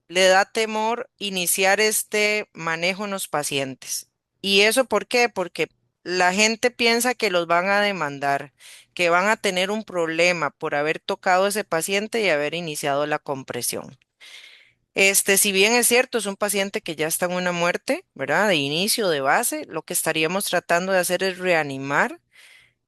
le da temor iniciar este manejo en los pacientes. ¿Y eso por qué? Porque la gente piensa que los van a demandar, que van a tener un problema por haber tocado a ese paciente y haber iniciado la compresión. Si bien es cierto, es un paciente que ya está en una muerte, ¿verdad? De inicio, de base, lo que estaríamos tratando de hacer es reanimar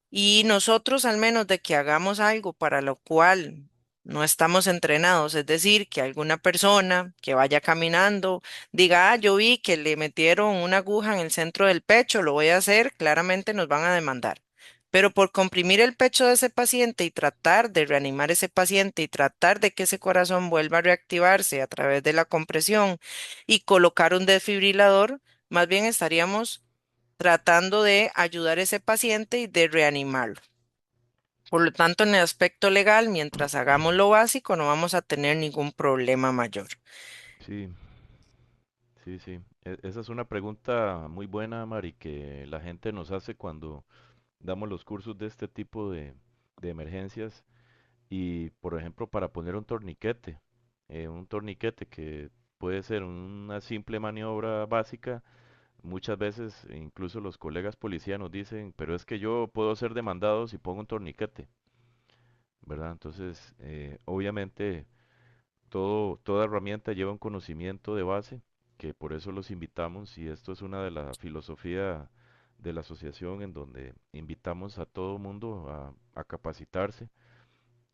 y nosotros, al menos de que hagamos algo para lo cual no estamos entrenados, es decir, que alguna persona que vaya caminando diga, yo vi que le metieron una aguja en el centro del pecho, lo voy a hacer, claramente nos van a demandar. Pero por comprimir el pecho de ese paciente y tratar de reanimar ese paciente y tratar de que ese corazón vuelva a reactivarse a través de la compresión y colocar un desfibrilador, más bien estaríamos tratando de ayudar a ese paciente y de reanimarlo. Por lo tanto, en el aspecto legal, mientras hagamos lo básico, no vamos a tener ningún problema mayor. Sí, sí, sí. Esa es una pregunta muy buena, Mari, que la gente nos hace cuando damos los cursos de este tipo de emergencias y, por ejemplo, para poner un torniquete. un torniquete que puede ser una simple maniobra básica. Muchas veces incluso los colegas policías nos dicen, pero es que yo puedo ser demandado si pongo un torniquete, ¿verdad? Entonces, obviamente, toda herramienta lleva un conocimiento de base, que por eso los invitamos, y esto es una de la filosofía de la asociación en donde invitamos a todo mundo a capacitarse.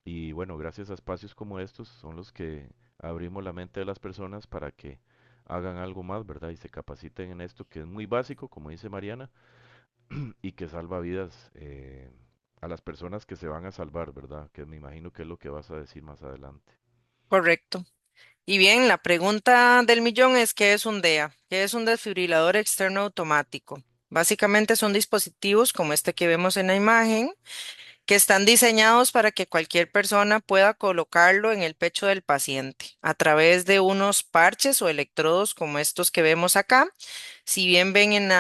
Y bueno, gracias a espacios como estos son los que abrimos la mente de las personas para que hagan algo más, ¿verdad? Y se capaciten en esto que es muy básico, como dice Mariana, y que salva vidas a las personas que se van a salvar, ¿verdad? Que me imagino que es lo que vas a decir más adelante. Correcto. Y bien, la pregunta del millón es: ¿qué es un DEA? ¿Qué es un desfibrilador externo automático? Básicamente son dispositivos como este que vemos en la imagen, que están diseñados para que cualquier persona pueda colocarlo en el pecho del paciente a través de unos parches o electrodos como estos que vemos acá. Si bien ven en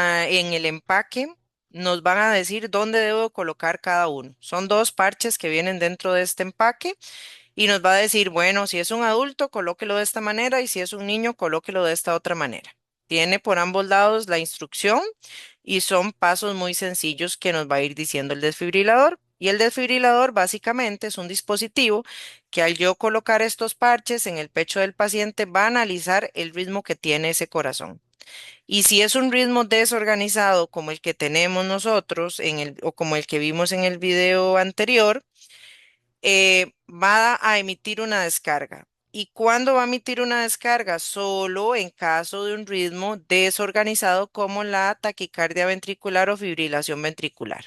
el empaque, nos van a decir dónde debo colocar cada uno. Son dos parches que vienen dentro de este empaque y nos va a decir, bueno, si es un adulto, colóquelo de esta manera, y si es un niño, colóquelo de esta otra manera. Tiene por ambos lados la instrucción y son pasos muy sencillos que nos va a ir diciendo el desfibrilador. Y el desfibrilador básicamente es un dispositivo que, al yo colocar estos parches en el pecho del paciente, va a analizar el ritmo que tiene ese corazón. Y si es un ritmo desorganizado como el que tenemos nosotros o como el que vimos en el video anterior, va a emitir una descarga. ¿Y cuándo va a emitir una descarga? Solo en caso de un ritmo desorganizado como la taquicardia ventricular o fibrilación ventricular.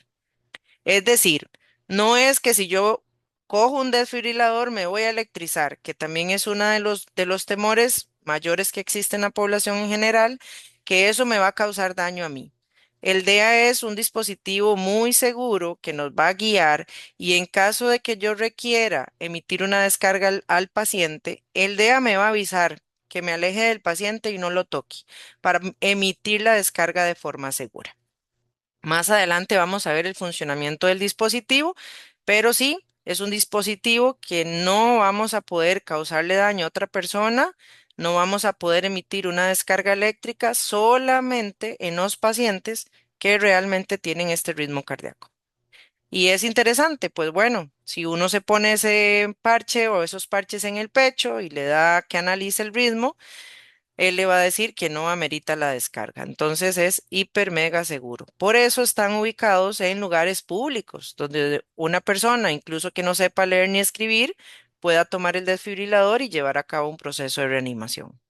Es decir, no es que si yo cojo un desfibrilador me voy a electrizar, que también es uno de los temores mayores que existe en la población en general, que eso me va a causar daño a mí. El DEA es un dispositivo muy seguro que nos va a guiar, y en caso de que yo requiera emitir una descarga al paciente, el DEA me va a avisar que me aleje del paciente y no lo toque para emitir la descarga de forma segura. Más adelante vamos a ver el funcionamiento del dispositivo, pero sí, es un dispositivo que no vamos a poder causarle daño a otra persona, no vamos a poder emitir una descarga eléctrica, solamente en los pacientes que realmente tienen este ritmo cardíaco. Y es interesante, pues bueno, si uno se pone ese parche o esos parches en el pecho y le da que analice el ritmo, él le va a decir que no amerita la descarga. Entonces es hiper mega seguro. Por eso están ubicados en lugares públicos, donde una persona, incluso que no sepa leer ni escribir, pueda tomar el desfibrilador y llevar a cabo un proceso de reanimación.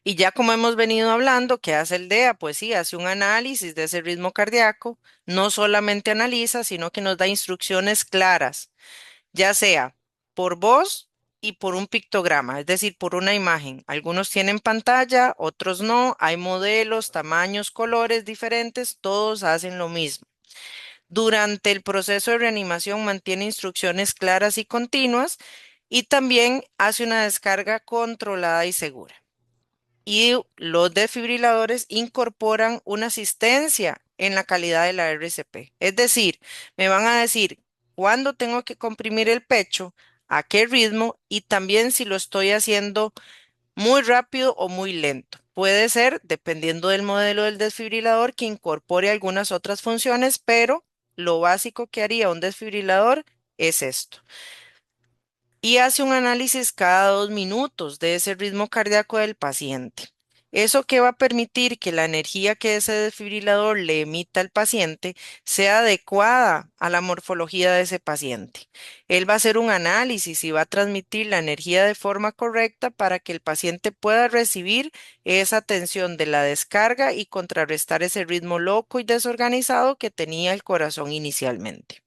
Y ya como hemos venido hablando, ¿qué hace el DEA? Pues sí, hace un análisis de ese ritmo cardíaco. No solamente analiza, sino que nos da instrucciones claras, ya sea por voz y por un pictograma, es decir, por una imagen. Algunos tienen pantalla, otros no. Hay modelos, tamaños, colores diferentes, todos hacen lo mismo. Durante el proceso de reanimación mantiene instrucciones claras y continuas, y también hace una descarga controlada y segura. Y los desfibriladores incorporan una asistencia en la calidad de la RCP. Es decir, me van a decir cuándo tengo que comprimir el pecho, a qué ritmo, y también si lo estoy haciendo muy rápido o muy lento. Puede ser, dependiendo del modelo del desfibrilador, que incorpore algunas otras funciones, pero lo básico que haría un desfibrilador es esto. Y hace un análisis cada 2 minutos de ese ritmo cardíaco del paciente. Eso que va a permitir que la energía que ese desfibrilador le emita al paciente sea adecuada a la morfología de ese paciente. Él va a hacer un análisis y va a transmitir la energía de forma correcta para que el paciente pueda recibir esa tensión de la descarga y contrarrestar ese ritmo loco y desorganizado que tenía el corazón inicialmente.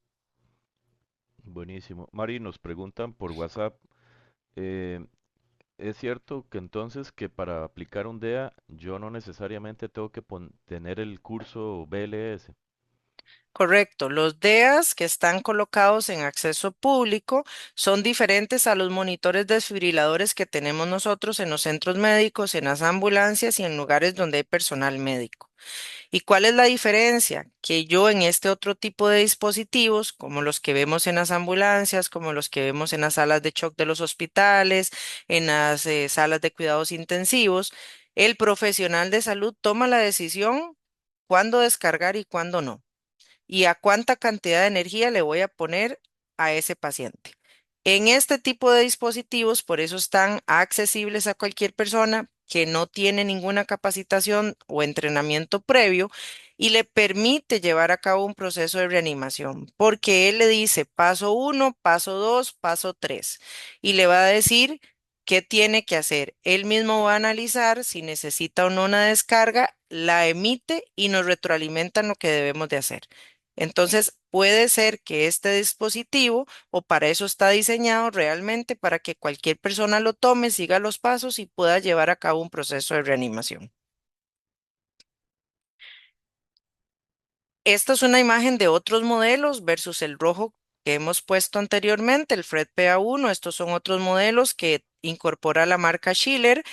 Buenísimo. Mari, nos preguntan por WhatsApp, eh, ¿es cierto que entonces que para aplicar un DEA yo no necesariamente tengo que tener el curso BLS? Correcto. Los DEAs que están colocados en acceso público son diferentes a los monitores desfibriladores que tenemos nosotros en los centros médicos, en las ambulancias y en lugares donde hay personal médico. ¿Y cuál es la diferencia? Que yo en este otro tipo de dispositivos, como los que vemos en las ambulancias, como los que vemos en las salas de shock de los hospitales, en las salas de cuidados intensivos, el profesional de salud toma la decisión cuándo descargar y cuándo no y a cuánta cantidad de energía le voy a poner a ese paciente. En este tipo de dispositivos, por eso están accesibles a cualquier persona que no tiene ninguna capacitación o entrenamiento previo y le permite llevar a cabo un proceso de reanimación, porque él le dice paso 1, paso 2, paso 3 y le va a decir qué tiene que hacer. Él mismo va a analizar si necesita o no una descarga, la emite y nos retroalimenta en lo que debemos de hacer. Entonces, puede ser que este dispositivo, o para eso está diseñado realmente, para que cualquier persona lo tome, siga los pasos y pueda llevar a cabo un proceso de reanimación. Esta es una imagen de otros modelos versus el rojo que hemos puesto anteriormente, el Fred PA1. Estos son otros modelos que incorpora la marca Schiller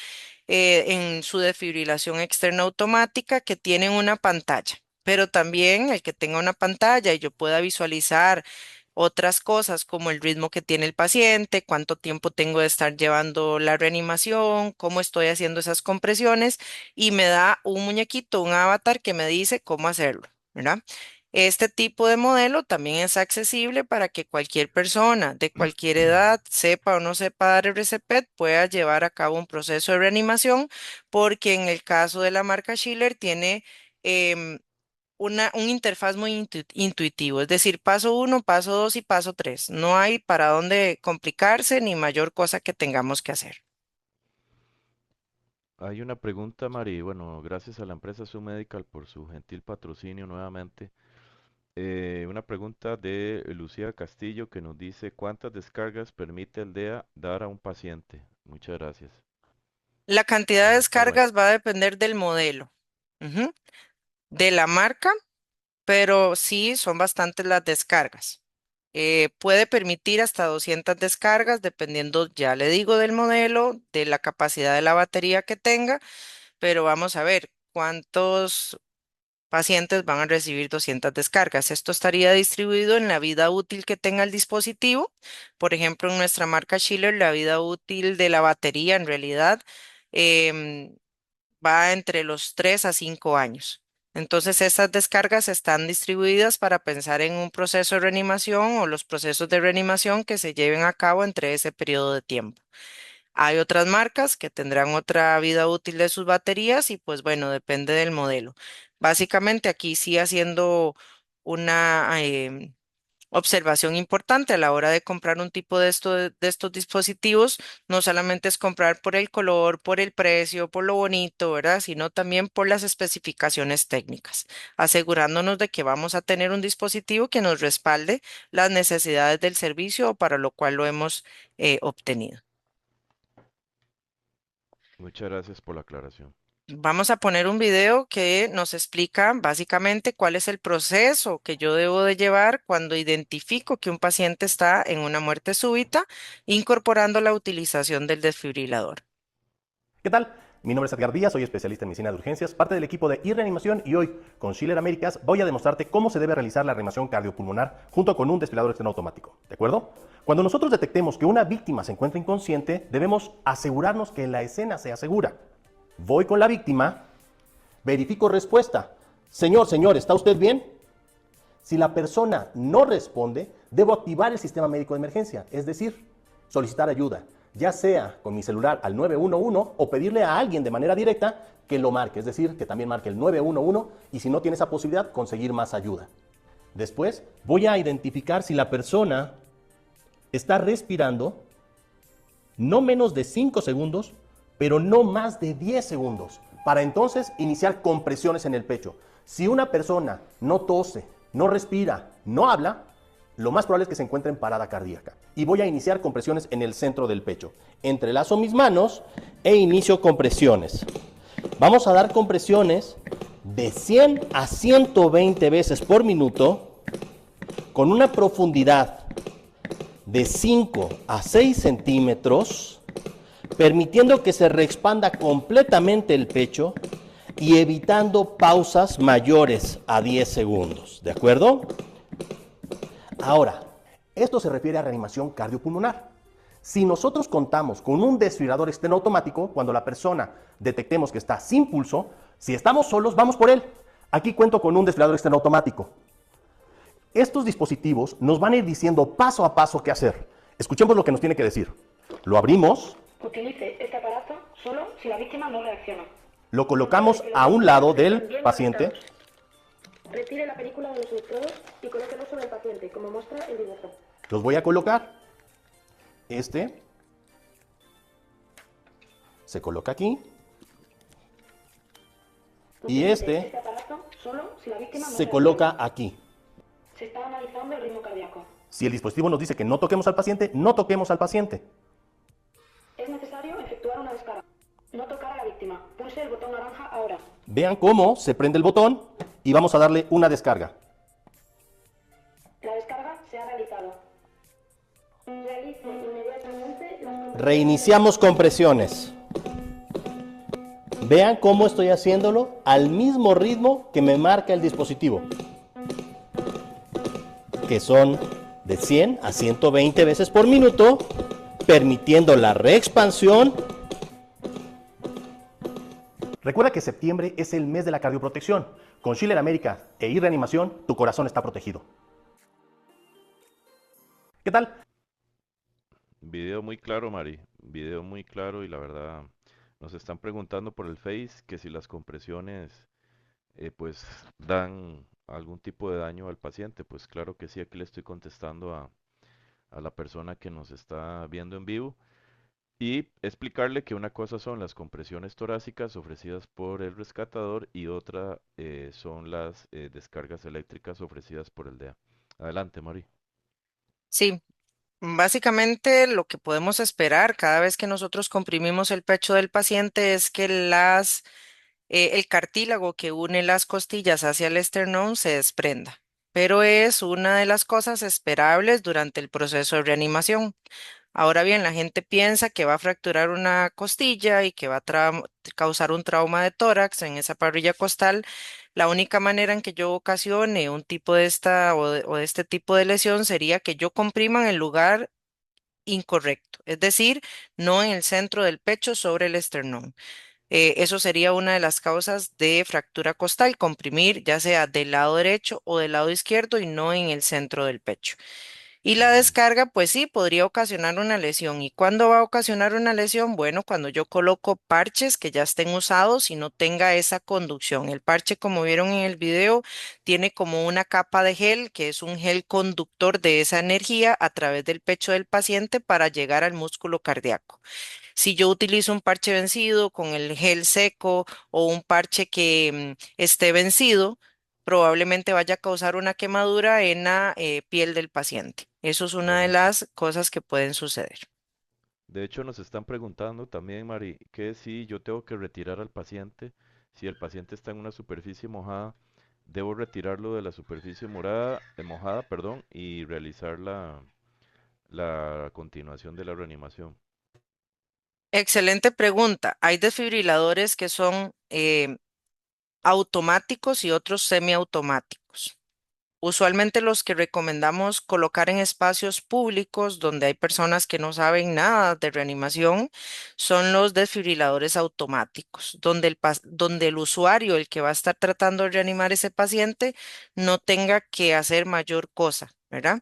en su desfibrilación externa automática que tienen una pantalla, pero también el que tenga una pantalla y yo pueda visualizar otras cosas como el ritmo que tiene el paciente, cuánto tiempo tengo de estar llevando la reanimación, cómo estoy haciendo esas compresiones y me da un muñequito, un avatar que me dice cómo hacerlo, ¿verdad? Este tipo de modelo también es accesible para que cualquier persona de cualquier edad, sepa o no sepa dar RCP, pueda llevar a cabo un proceso de reanimación, porque en el caso de la marca Schiller tiene un interfaz muy intuitivo, es decir, paso 1, paso 2 y paso 3. No hay para dónde complicarse ni mayor cosa que tengamos que hacer. Hay una pregunta, Mari. Bueno, gracias a la empresa Zoom Medical por su gentil patrocinio nuevamente. Una pregunta de Lucía Castillo que nos dice, ¿cuántas descargas permite el DEA dar a un paciente? Muchas gracias. La cantidad de Está bueno. descargas va a depender del modelo, ujú, de la marca, pero sí son bastantes las descargas. Puede permitir hasta 200 descargas, dependiendo, ya le digo, del modelo, de la capacidad de la batería que tenga, pero vamos a ver cuántos pacientes van a recibir 200 descargas. Esto estaría distribuido en la vida útil que tenga el dispositivo. Por ejemplo, en nuestra marca Schiller, la vida útil de la batería en realidad em, va entre los 3 a 5 años. Entonces, estas descargas están distribuidas para pensar en un proceso de reanimación o los procesos de reanimación que se lleven a cabo entre ese periodo de tiempo. Hay otras marcas que tendrán otra vida útil de sus baterías y pues bueno, depende del modelo. Básicamente aquí sí haciendo una observación importante a la hora de comprar un tipo de estos dispositivos, no solamente es comprar por el color, por el precio, por lo bonito, ¿verdad? Sino también por las especificaciones técnicas, asegurándonos de que vamos a tener un dispositivo que nos respalde las necesidades del servicio para lo cual lo hemos obtenido. Muchas gracias por la aclaración. Vamos a poner un video que nos explica básicamente cuál es el proceso que yo debo de llevar cuando identifico que un paciente está en una muerte súbita, incorporando la utilización del desfibrilador. ¿Qué tal? Mi nombre es Edgar Díaz, soy especialista en medicina de urgencias, parte del equipo de reanimación y hoy con Schiller Américas voy a demostrarte cómo se debe realizar la reanimación cardiopulmonar junto con un desfibrilador externo automático, ¿de acuerdo? Cuando nosotros detectemos que una víctima se encuentra inconsciente, debemos asegurarnos que la escena sea segura. Voy con la víctima, verifico respuesta. Señor, ¿está usted bien? Si la persona no responde, debo activar el sistema médico de emergencia, es decir, solicitar ayuda, ya sea con mi celular al 911 o pedirle a alguien de manera directa que lo marque, es decir, que también marque el 911 y si no tiene esa posibilidad, conseguir más ayuda. Después, voy a identificar si la persona está respirando no menos de 5 segundos, pero no más de 10 segundos, para entonces iniciar compresiones en el pecho. Si una persona no tose, no respira, no habla, lo más probable es que se encuentre en parada cardíaca. Y voy a iniciar compresiones en el centro del pecho. Entrelazo mis manos e inicio compresiones. Vamos a dar compresiones de 100 a 120 veces por minuto con una profundidad de 5 a 6 centímetros, permitiendo que se reexpanda completamente el pecho y evitando pausas mayores a 10 segundos. ¿De acuerdo? Ahora, esto se refiere a reanimación cardiopulmonar. Si nosotros contamos con un desfibrilador externo automático, cuando la persona detectemos que está sin pulso, si estamos solos, vamos por él. Aquí cuento con un desfibrilador externo automático. Estos dispositivos nos van a ir diciendo paso a paso qué hacer. Escuchemos lo que nos tiene que decir. Lo abrimos. Utilice este aparato solo si la víctima no reacciona. Lo colocamos a un lado del paciente. Retire la película de los electrodos y colóquelo sobre el paciente, como muestra el dibujo. Los voy a colocar. Este se coloca aquí. Y este aparato solo si la víctima no se reacciona. coloca aquí. Se está analizando el ritmo cardíaco. Si el dispositivo nos dice que no toquemos al paciente, no toquemos al paciente. Es necesario efectuar una descarga. No tocar a la víctima. Pulse el botón naranja ahora. Vean cómo se prende el botón y vamos a darle una descarga. La descarga se ha realizado. Realice inmediatamente las Reiniciamos compresiones. Vean cómo estoy haciéndolo al mismo ritmo que me marca el dispositivo, que son de 100 a 120 veces por minuto, permitiendo la reexpansión. Recuerda que septiembre es el mes de la cardioprotección. Con Schiller América e iReanimación, tu corazón está protegido. ¿Qué tal? Video muy claro, Mari. Video muy claro y la verdad nos están preguntando por el Face que si las compresiones pues dan algún tipo de daño al paciente. Pues claro que sí, aquí le estoy contestando a la persona que nos está viendo en vivo. Y explicarle que una cosa son las compresiones torácicas ofrecidas por el rescatador y otra son las descargas eléctricas ofrecidas por el DEA. Adelante, Mari. Sí, básicamente lo que podemos esperar cada vez que nosotros comprimimos el pecho del paciente es que el cartílago que une las costillas hacia el esternón se desprenda, pero es una de las cosas esperables durante el proceso de reanimación. Ahora bien, la gente piensa que va a fracturar una costilla y que va a causar un trauma de tórax en esa parrilla costal. La única manera en que yo ocasione un tipo de esta o de este tipo de lesión sería que yo comprima en el lugar incorrecto, es decir, no en el centro del pecho sobre el esternón. Eso sería una de las causas de fractura costal, comprimir ya sea del lado derecho o del lado izquierdo y no en el centro del pecho. Y la Ujú. descarga, pues sí, podría ocasionar una lesión. ¿Y cuándo va a ocasionar una lesión? Bueno, cuando yo coloco parches que ya estén usados y no tenga esa conducción. El parche, como vieron en el video, tiene como una capa de gel, que es un gel conductor de esa energía a través del pecho del paciente para llegar al músculo cardíaco. Si yo utilizo un parche vencido con el gel seco o un parche que esté vencido, probablemente vaya a causar una quemadura en la piel del paciente. Eso es una de Correcto. las cosas que pueden suceder. De hecho, nos están preguntando también, Mari, que si yo tengo que retirar al paciente, si el paciente está en una superficie mojada, debo retirarlo de la superficie mojada, perdón, y realizar la continuación de la reanimación. Excelente pregunta. Hay desfibriladores que son automáticos y otros semiautomáticos. Usualmente los que recomendamos colocar en espacios públicos donde hay personas que no saben nada de reanimación son los desfibriladores automáticos, donde el usuario, el que va a estar tratando de reanimar ese paciente, no tenga que hacer mayor cosa, ¿verdad?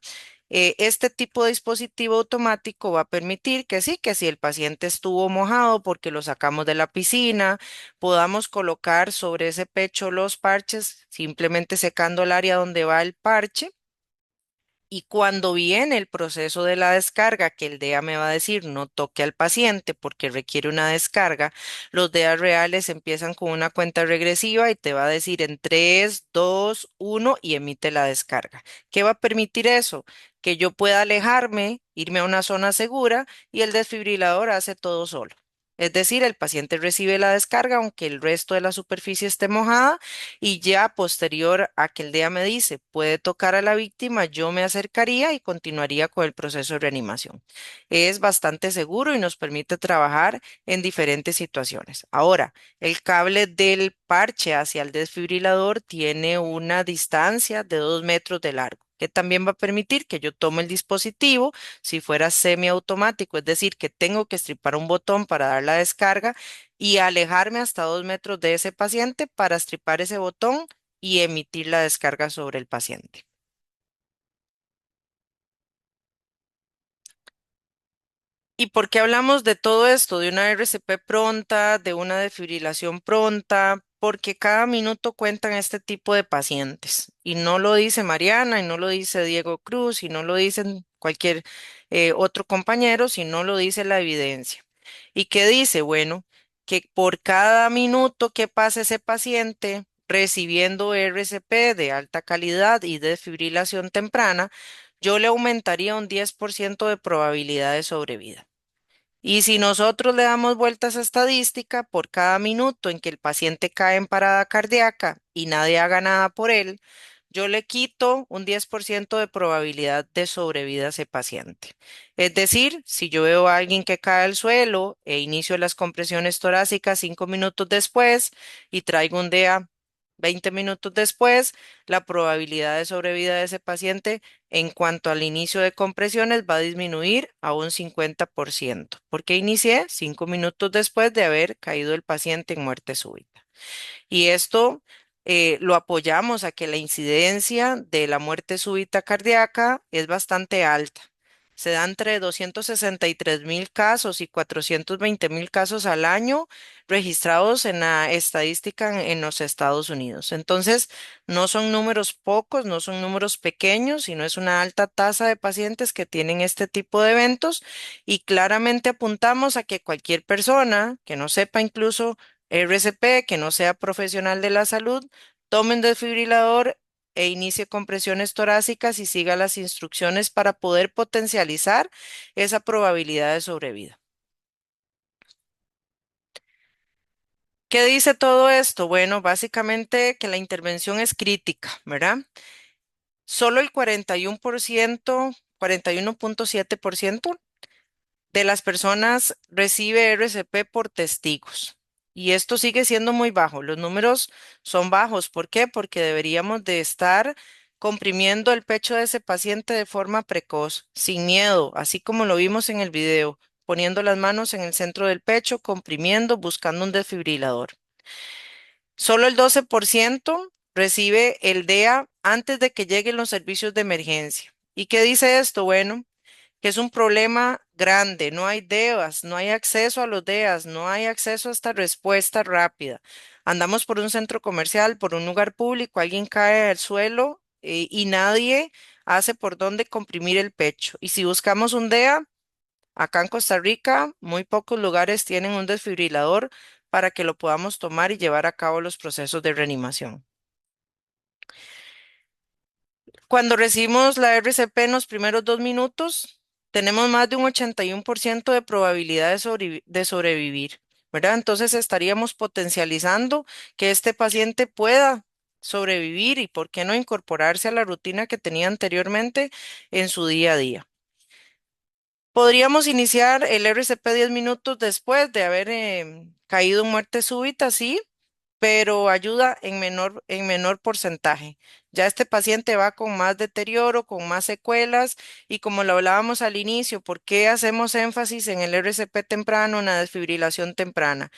Este tipo de dispositivo automático va a permitir que sí, que si el paciente estuvo mojado porque lo sacamos de la piscina, podamos colocar sobre ese pecho los parches, simplemente secando el área donde va el parche. Y cuando viene el proceso de la descarga, que el DEA me va a decir no toque al paciente porque requiere una descarga, los DEA reales empiezan con una cuenta regresiva y te va a decir en 3, 2, 1 y emite la descarga. ¿Qué va a permitir eso? Que yo pueda alejarme, irme a una zona segura y el desfibrilador hace todo solo. Es decir, el paciente recibe la descarga aunque el resto de la superficie esté mojada y ya posterior a que el DEA me dice puede tocar a la víctima, yo me acercaría y continuaría con el proceso de reanimación. Es bastante seguro y nos permite trabajar en diferentes situaciones. Ahora, el cable del parche hacia el desfibrilador tiene una distancia de 2 metros de largo, que también va a permitir que yo tome el dispositivo si fuera semiautomático, es decir, que tengo que estripar un botón para dar la descarga y alejarme hasta 2 metros de ese paciente para estripar ese botón y emitir la descarga sobre el paciente. ¿Y por qué hablamos de todo esto? De una RCP pronta, de una defibrilación pronta, porque cada minuto cuentan este tipo de pacientes. Y no lo dice Mariana, y no lo dice Diego Cruz, y no lo dicen cualquier otro compañero, sino lo dice la evidencia. ¿Y qué dice? Bueno, que por cada minuto que pase ese paciente recibiendo RCP de alta calidad y desfibrilación temprana, yo le aumentaría un 10% de probabilidad de sobrevida. Y si nosotros le damos vuelta a esa estadística, por cada minuto en que el paciente cae en parada cardíaca y nadie haga nada por él, yo le quito un 10% de probabilidad de sobrevida a ese paciente. Es decir, si yo veo a alguien que cae al suelo e inicio las compresiones torácicas 5 minutos después y traigo un DEA 20 minutos después, la probabilidad de sobrevida de ese paciente en cuanto al inicio de compresiones va a disminuir a un 50%, porque inicié 5 minutos después de haber caído el paciente en muerte súbita. Y esto lo apoyamos a que la incidencia de la muerte súbita cardíaca es bastante alta. Se da entre 263.000 casos y 420.000 casos al año registrados en la estadística en los Estados Unidos. Entonces, no son números pocos, no son números pequeños, sino es una alta tasa de pacientes que tienen este tipo de eventos y claramente apuntamos a que cualquier persona que no sepa incluso RCP, que no sea profesional de la salud, tome un desfibrilador e inicie compresiones torácicas y siga las instrucciones para poder potencializar esa probabilidad de sobrevida. ¿Qué dice todo esto? Bueno, básicamente que la intervención es crítica, ¿verdad? Solo el 41%, 41.7% de las personas recibe RCP por testigos. Y esto sigue siendo muy bajo. Los números son bajos. ¿Por qué? Porque deberíamos de estar comprimiendo el pecho de ese paciente de forma precoz, sin miedo, así como lo vimos en el video, poniendo las manos en el centro del pecho, comprimiendo, buscando un desfibrilador. Solo el 12% recibe el DEA antes de que lleguen los servicios de emergencia. ¿Y qué dice esto? Bueno, que es un problema grande, no hay DEAs, no hay acceso a los DEAs, no hay acceso a esta respuesta rápida. Andamos por un centro comercial, por un lugar público, alguien cae al suelo y nadie hace por dónde comprimir el pecho. Y si buscamos un DEA, acá en Costa Rica, muy pocos lugares tienen un desfibrilador para que lo podamos tomar y llevar a cabo los procesos de reanimación. Cuando recibimos la RCP en los primeros 2 minutos, tenemos más de un 81% de probabilidad de sobrevivir, ¿verdad? Entonces estaríamos potencializando que este paciente pueda sobrevivir y por qué no incorporarse a la rutina que tenía anteriormente en su día a día. Podríamos iniciar el RCP 10 minutos después de haber caído en muerte súbita, sí, pero ayuda en menor porcentaje. Ya este paciente va con más deterioro, con más secuelas y como lo hablábamos al inicio, ¿por qué hacemos énfasis en el RCP temprano, en la desfibrilación temprana?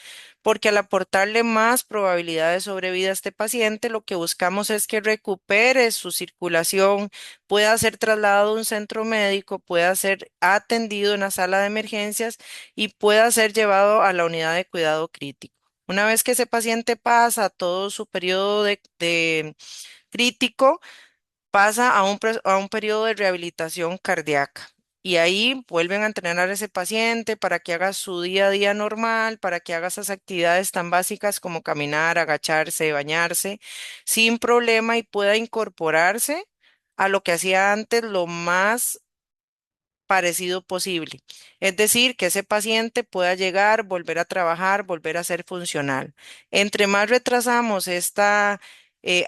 Porque al aportarle más probabilidad de sobrevida a este paciente, lo que buscamos es que recupere su circulación, pueda ser trasladado a un centro médico, pueda ser atendido en la sala de emergencias y pueda ser llevado a la unidad de cuidado crítico. Una vez que ese paciente pasa todo su periodo de crítico, pasa a un periodo de rehabilitación cardíaca. Y ahí vuelven a entrenar a ese paciente para que haga su día a día normal, para que haga esas actividades tan básicas como caminar, agacharse, bañarse, sin problema y pueda incorporarse a lo que hacía antes lo más parecido posible. Es decir, que ese paciente pueda llegar, volver a trabajar, volver a ser funcional. Entre más retrasamos esta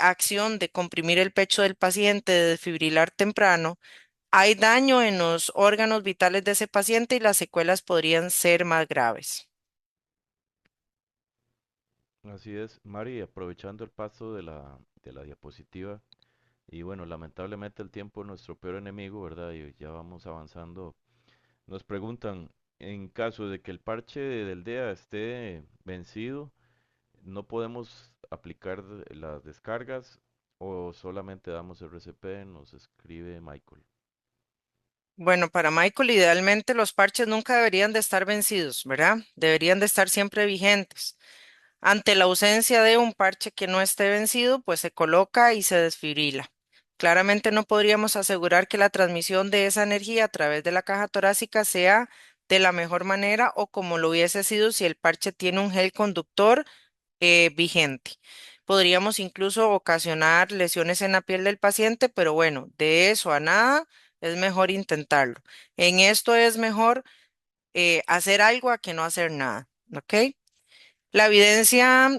acción de comprimir el pecho del paciente, de desfibrilar temprano, hay daño en los órganos vitales de ese paciente y las secuelas podrían ser más graves. Así es, Mari, aprovechando el paso de la diapositiva, y bueno, lamentablemente el tiempo es nuestro peor enemigo, ¿verdad? Y ya vamos avanzando. Nos preguntan, en caso de que el parche del DEA esté vencido, ¿no podemos aplicar las descargas o solamente damos RCP? Nos escribe Michael. Bueno, para Michael, idealmente los parches nunca deberían de estar vencidos, ¿verdad? Deberían de estar siempre vigentes. Ante la ausencia de un parche que no esté vencido, pues se coloca y se desfibrila. Claramente no podríamos asegurar que la transmisión de esa energía a través de la caja torácica sea de la mejor manera o como lo hubiese sido si el parche tiene un gel conductor vigente. Podríamos incluso ocasionar lesiones en la piel del paciente, pero bueno, de eso a nada es mejor intentarlo. En esto es mejor hacer algo a que no hacer nada, ¿ok? La evidencia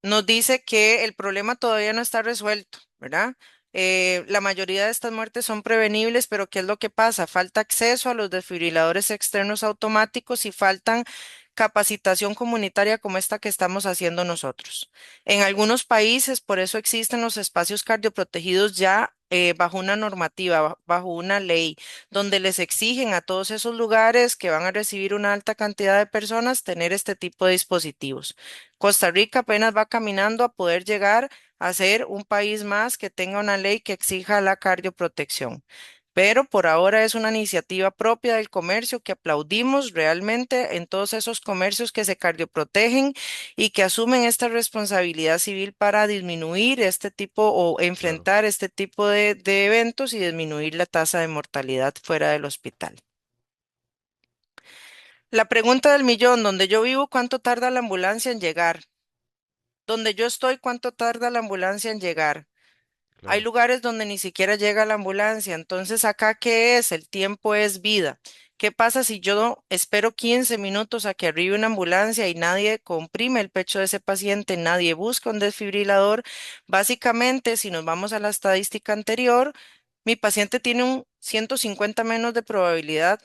nos dice que el problema todavía no está resuelto, ¿verdad? La mayoría de estas muertes son prevenibles, pero ¿qué es lo que pasa? Falta acceso a los desfibriladores externos automáticos y faltan capacitación comunitaria como esta que estamos haciendo nosotros. En algunos países, por eso existen los espacios cardioprotegidos ya bajo una normativa, bajo una ley, donde les exigen a todos esos lugares que van a recibir una alta cantidad de personas tener este tipo de dispositivos. Costa Rica apenas va caminando a poder llegar a ser un país más que tenga una ley que exija la cardioprotección. Pero por ahora es una iniciativa propia del comercio que aplaudimos realmente en todos esos comercios que se cardioprotegen y que asumen esta responsabilidad civil para disminuir este tipo o Claro. enfrentar este tipo de eventos y disminuir la tasa de mortalidad fuera del hospital. La pregunta del millón, donde yo vivo, ¿cuánto tarda la ambulancia en llegar? Donde yo estoy, ¿cuánto tarda la ambulancia en llegar? Hay Claro. lugares donde ni siquiera llega la ambulancia. Entonces, ¿acá qué es? El tiempo es vida. ¿Qué pasa si yo espero 15 minutos a que arribe una ambulancia y nadie comprime el pecho de ese paciente, nadie busca un desfibrilador? Básicamente, si nos vamos a la estadística anterior, mi paciente tiene un 150 menos de probabilidad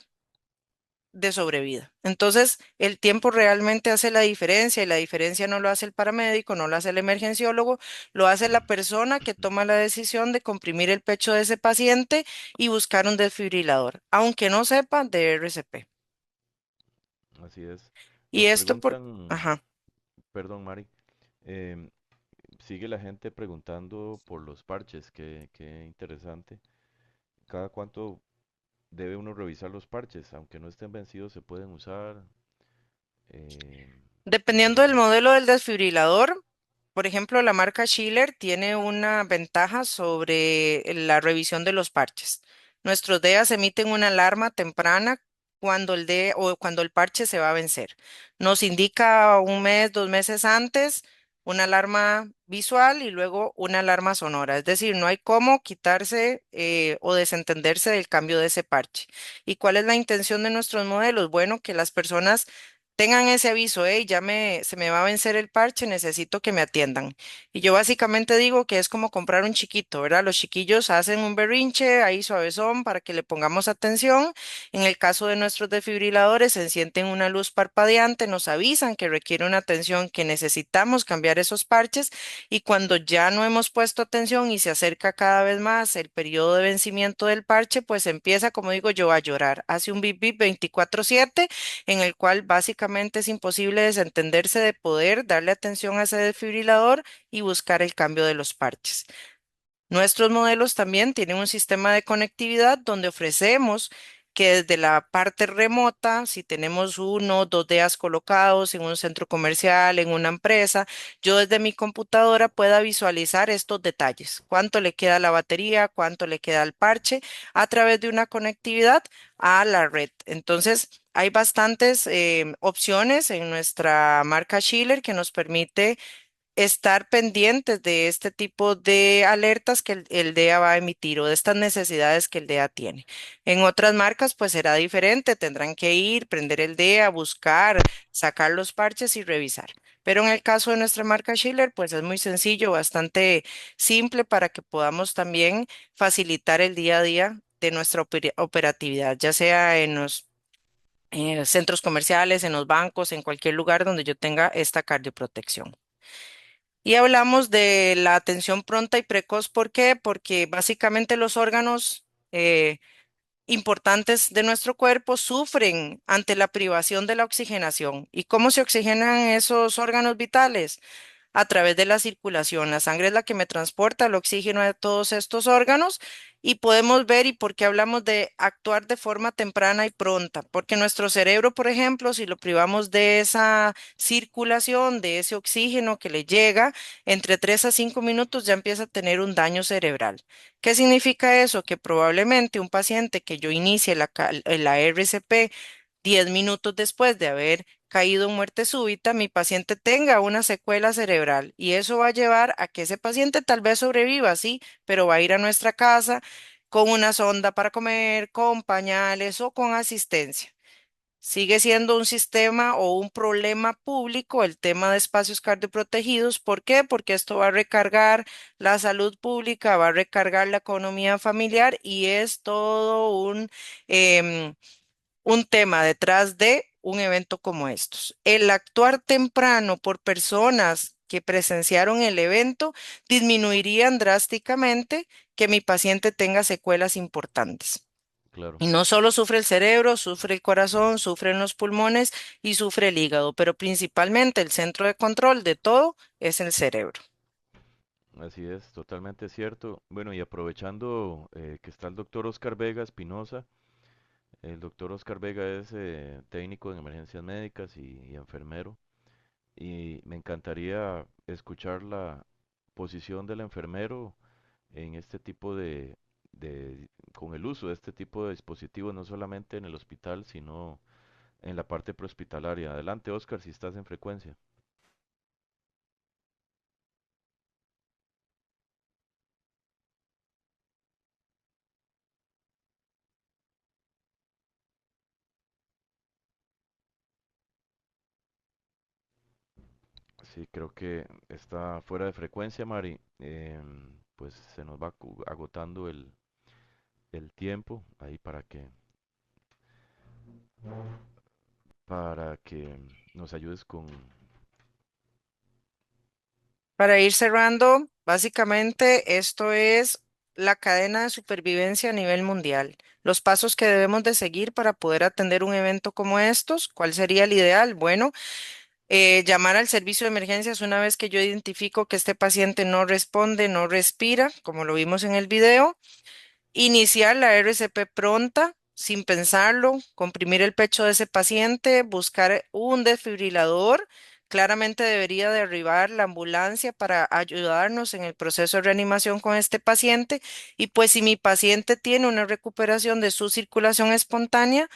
de sobrevida. Entonces, el tiempo realmente hace la diferencia y la diferencia no lo hace el paramédico, no lo hace el emergenciólogo, lo hace la persona que toma la decisión de comprimir el pecho de ese paciente y buscar un desfibrilador, aunque no sepa de RCP. Así es. Y Nos esto por... preguntan, Ajá. perdón, Mari, em, sigue la gente preguntando por los parches, qué interesante. ¿Cada cuánto debe uno revisar los parches? Aunque no estén vencidos, se pueden usar. Em, Dependiendo del Interesante. modelo del desfibrilador, por ejemplo, la marca Schiller tiene una ventaja sobre la revisión de los parches. Nuestros DEAs emiten una alarma temprana cuando el DEA o cuando el parche se va a vencer. Nos indica un mes, 2 meses antes, una alarma visual y luego una alarma sonora. Es decir, no hay cómo quitarse o desentenderse del cambio de ese parche. ¿Y cuál es la intención de nuestros modelos? Bueno, que las personas tengan ese aviso, hey, se me va a vencer el parche, necesito que me atiendan. Y yo básicamente digo que es como comprar un chiquito, ¿verdad? Los chiquillos hacen un berrinche ahí suavezón para que le pongamos atención. En el caso de nuestros desfibriladores, se encienden una luz parpadeante, nos avisan que requiere una atención, que necesitamos cambiar esos parches y cuando ya no hemos puesto atención y se acerca cada vez más el periodo de vencimiento del parche, pues empieza, como digo yo, a llorar. Hace un bip bip 24/7 en el cual básicamente es imposible desentenderse de poder darle atención a ese desfibrilador y buscar el cambio de los parches. Nuestros modelos también tienen un sistema de conectividad donde ofrecemos que desde la parte remota, si tenemos uno o dos DEAs colocados en un centro comercial, en una empresa, yo desde mi computadora pueda visualizar estos detalles, cuánto le queda a la batería, cuánto le queda al parche, a través de una conectividad a la red. Entonces, hay bastantes opciones en nuestra marca Schiller que nos permite estar pendientes de este tipo de alertas que el DEA va a emitir o de estas necesidades que el DEA tiene. En otras marcas, pues será diferente, tendrán que ir, prender el DEA, buscar, sacar los parches y revisar. Pero en el caso de nuestra marca Schiller, pues es muy sencillo, bastante simple para que podamos también facilitar el día a día de nuestra operatividad, ya sea en los centros comerciales, en los bancos, en cualquier lugar donde yo tenga esta cardioprotección. Y hablamos de la atención pronta y precoz. ¿Por qué? Porque básicamente los órganos importantes de nuestro cuerpo sufren ante la privación de la oxigenación. ¿Y cómo se oxigenan esos órganos vitales? A través de la circulación. La sangre es la que me transporta el oxígeno a todos estos órganos y podemos ver y por qué hablamos de actuar de forma temprana y pronta, porque nuestro cerebro, por ejemplo, si lo privamos de esa circulación, de ese oxígeno que le llega, entre 3 a 5 minutos ya empieza a tener un daño cerebral. ¿Qué significa eso? Que probablemente un paciente que yo inicie la RCP 10 minutos después de haber caído en muerte súbita, mi paciente tenga una secuela cerebral y eso va a llevar a que ese paciente tal vez sobreviva, sí, pero va a ir a nuestra casa con una sonda para comer, con pañales o con asistencia. Sigue siendo un sistema o un problema público el tema de espacios cardioprotegidos. ¿Por qué? Porque esto va a recargar la salud pública, va a recargar la economía familiar y es todo em, un tema detrás de un evento como estos. El actuar temprano por personas que presenciaron el evento disminuirían drásticamente que mi paciente tenga secuelas importantes. Claro, Y no solo sufre el cerebro, sufre el corazón, sufren los pulmones y sufre el hígado, pero principalmente el centro de control de todo es el cerebro. así es, totalmente cierto. Bueno, y aprovechando que está el doctor Oscar Vega Espinosa, el doctor Oscar Vega es técnico en emergencias médicas y enfermero, y me encantaría escuchar la posición del enfermero en este tipo con el uso de este tipo de dispositivos, no solamente en el hospital, sino en la parte prehospitalaria. Adelante, Oscar, si estás en frecuencia. Sí, creo que está fuera de frecuencia, Mari. Pues se nos va agotando el tiempo ahí para que nos ayudes con... Para ir cerrando, básicamente esto es la cadena de supervivencia a nivel mundial. Los pasos que debemos de seguir para poder atender un evento como estos, ¿cuál sería el ideal? Bueno, llamar al servicio de emergencias una vez que yo identifico que este paciente no responde, no respira, como lo vimos en el video. Iniciar la RCP pronta, sin pensarlo, comprimir el pecho de ese paciente, buscar un desfibrilador. Claramente debería de arribar la ambulancia para ayudarnos en el proceso de reanimación con este paciente. Y pues si mi paciente tiene una recuperación de su circulación espontánea,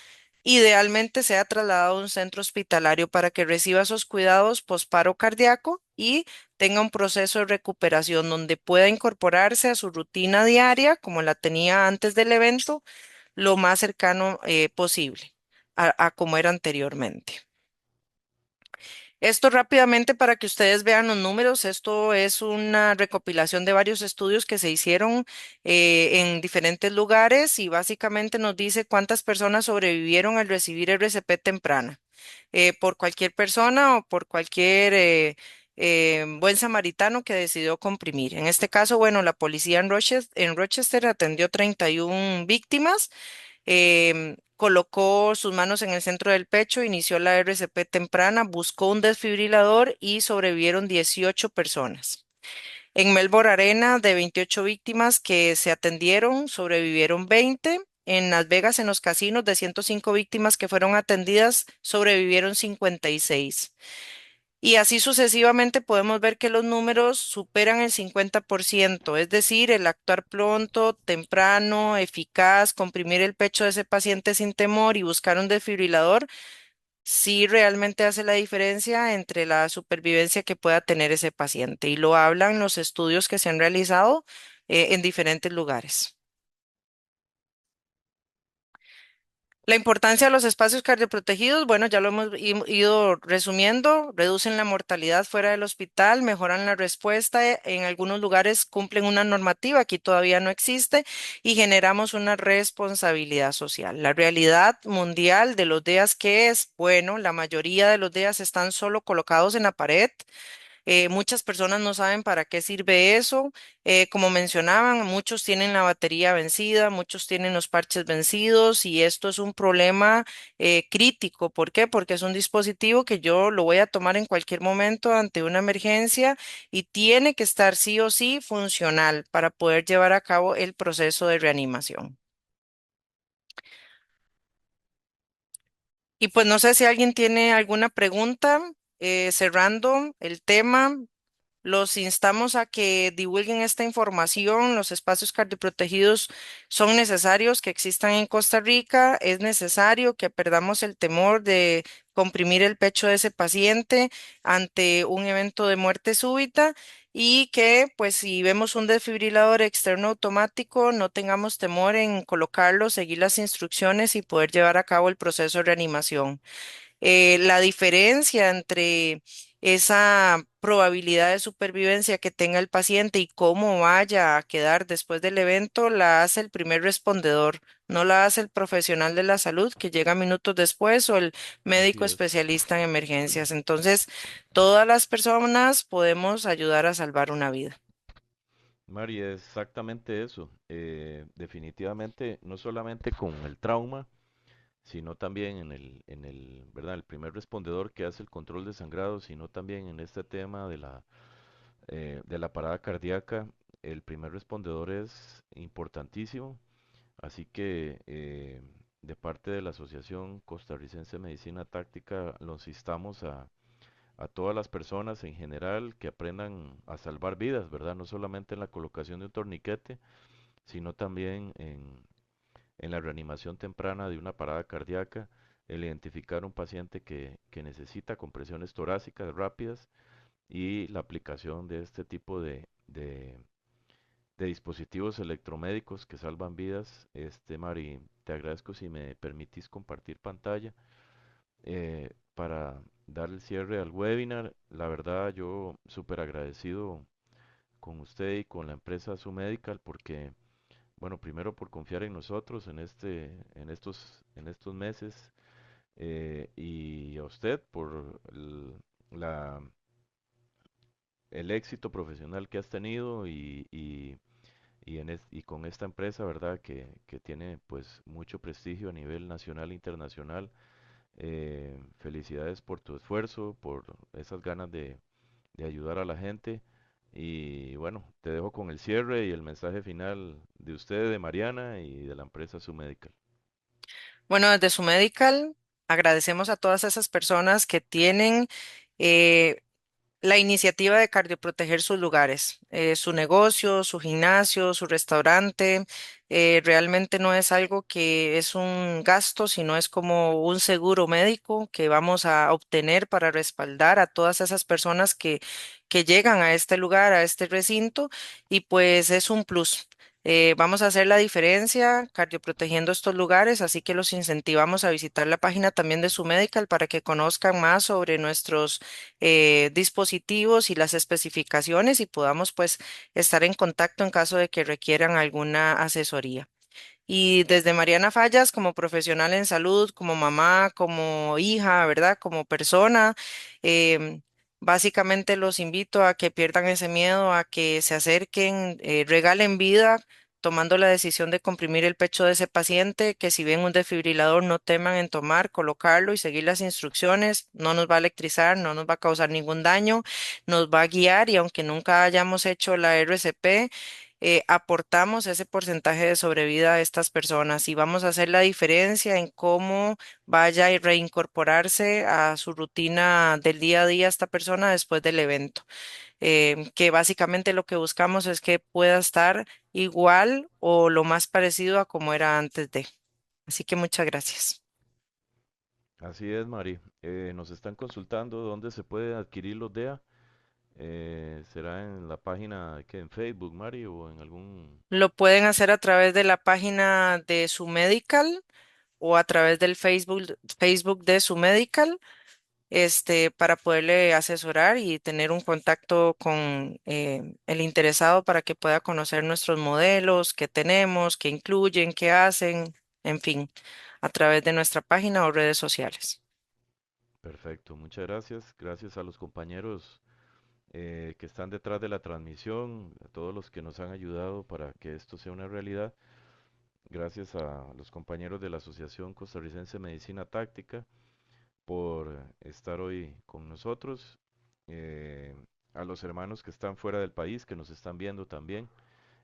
idealmente sea trasladado a un centro hospitalario para que reciba esos cuidados posparo cardíaco y tenga un proceso de recuperación donde pueda incorporarse a su rutina diaria, como la tenía antes del evento, lo más cercano posible a como era anteriormente. Esto rápidamente para que ustedes vean los números. Esto es una recopilación de varios estudios que se hicieron en diferentes lugares y básicamente nos dice cuántas personas sobrevivieron al recibir RCP temprana por cualquier persona o por cualquier buen samaritano que decidió comprimir. En este caso, bueno, la policía en Rochester atendió 31 víctimas, colocó sus manos en el centro del pecho, inició la RCP temprana, buscó un desfibrilador y sobrevivieron 18 personas. En Melbourne Arena, de 28 víctimas que se atendieron, sobrevivieron 20. En Las Vegas, en los casinos, de 105 víctimas que fueron atendidas, sobrevivieron 56. Y así sucesivamente podemos ver que los números superan el 50%, es decir, el actuar pronto, temprano, eficaz, comprimir el pecho de ese paciente sin temor y buscar un desfibrilador sí realmente hace la diferencia entre la supervivencia que pueda tener ese paciente. Y lo hablan los estudios que se han realizado en diferentes lugares. La importancia de los espacios cardioprotegidos, bueno, ya lo hemos ido resumiendo, reducen la mortalidad fuera del hospital, mejoran la respuesta, en algunos lugares cumplen una normativa, aquí todavía no existe, y generamos una responsabilidad social. La realidad mundial de los DEAs, que es, bueno, la mayoría de los DEAs están solo colocados en la pared. Muchas personas no saben para qué sirve eso. Como mencionaban, muchos tienen la batería vencida, muchos tienen los parches vencidos y esto es un problema crítico. ¿Por qué? Porque es un dispositivo que yo lo voy a tomar en cualquier momento ante una emergencia y tiene que estar sí o sí funcional para poder llevar a cabo el proceso de reanimación. Y pues no sé si alguien tiene alguna pregunta, cerrando el tema. Los instamos a que divulguen esta información. Los espacios cardioprotegidos son necesarios que existan en Costa Rica. Es necesario que perdamos el temor de comprimir el pecho de ese paciente ante un evento de muerte súbita y que, pues, si vemos un desfibrilador externo automático, no tengamos temor en colocarlo, seguir las instrucciones y poder llevar a cabo el proceso de reanimación. La diferencia entre esa probabilidad de supervivencia que tenga el paciente y cómo vaya a quedar después del evento la hace el primer respondedor, no la hace el profesional de la salud que llega minutos después o el Así médico es. especialista en emergencias. Entonces, todas las personas podemos ayudar a salvar una vida. Mari, es exactamente eso. Definitivamente, no solamente con el trauma, sino también ¿verdad? El primer respondedor que hace el control de sangrado, sino también en este tema de la parada cardíaca, el primer respondedor es importantísimo. Así que de parte de la Asociación Costarricense de Medicina Táctica, los instamos a todas las personas en general que aprendan a salvar vidas, ¿verdad? No solamente en la colocación de un torniquete, sino también en la reanimación temprana de una parada cardíaca, el identificar un paciente que necesita compresiones torácicas rápidas y la aplicación de este tipo de dispositivos electromédicos que salvan vidas. Mari, te agradezco si me permitís compartir pantalla para dar el cierre al webinar. La verdad, yo súper agradecido con usted y con la empresa Medical porque, bueno, primero por confiar en nosotros en estos meses y a usted por la, el éxito profesional que has tenido y con esta empresa, ¿verdad? Que tiene pues mucho prestigio a nivel nacional e internacional. Felicidades por tu esfuerzo, por esas ganas de ayudar a la gente. Y bueno, te dejo con el cierre y el mensaje final de usted, de Mariana y de la empresa Medical. Bueno, desde su medical agradecemos a todas esas personas que tienen eh, la iniciativa de cardioproteger sus lugares, su negocio, su gimnasio, su restaurante. Realmente no es algo que es un gasto, sino es como un seguro médico que vamos a obtener para respaldar a todas esas personas que llegan a este lugar, a este recinto, y pues es un plus. Vamos a hacer la diferencia cardioprotegiendo estos lugares, así que los incentivamos a visitar la página también de su medical para que conozcan más sobre nuestros dispositivos y las especificaciones y podamos pues estar en contacto en caso de que requieran alguna asesoría. Y desde Mariana Fallas, como profesional en salud, como mamá, como hija, ¿verdad? Como persona, em, básicamente los invito a que pierdan ese miedo, a que se acerquen, regalen vida, tomando la decisión de comprimir el pecho de ese paciente, que si ven un desfibrilador no teman en tomar, colocarlo y seguir las instrucciones. No nos va a electrizar, no nos va a causar ningún daño, nos va a guiar y aunque nunca hayamos hecho la RCP, aportamos ese porcentaje de sobrevida a estas personas y vamos a hacer la diferencia en cómo vaya a reincorporarse a su rutina del día a día esta persona después del evento. Que básicamente lo que buscamos es que pueda estar igual o lo más parecido a como era antes de. Así que muchas gracias. Así es, Mari. Nos están consultando dónde se puede adquirir los DEA. ¿Será en la página que en Facebook, Mari, o en algún... Lo pueden hacer a través de la página de su medical o a través del Facebook de su medical, para poderle asesorar y tener un contacto con el interesado para que pueda conocer nuestros modelos, qué tenemos, qué incluyen, qué hacen, en fin, a través de nuestra página o redes sociales. Perfecto, muchas gracias. Gracias a los compañeros que están detrás de la transmisión, a todos los que nos han ayudado para que esto sea una realidad. Gracias a los compañeros de la Asociación Costarricense de Medicina Táctica por estar hoy con nosotros. eh, a los hermanos que están fuera del país, que nos están viendo también.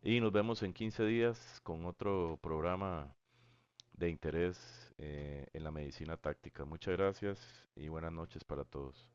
Y nos vemos en 15 días con otro programa de interés en la medicina táctica. Muchas gracias y buenas noches para todos.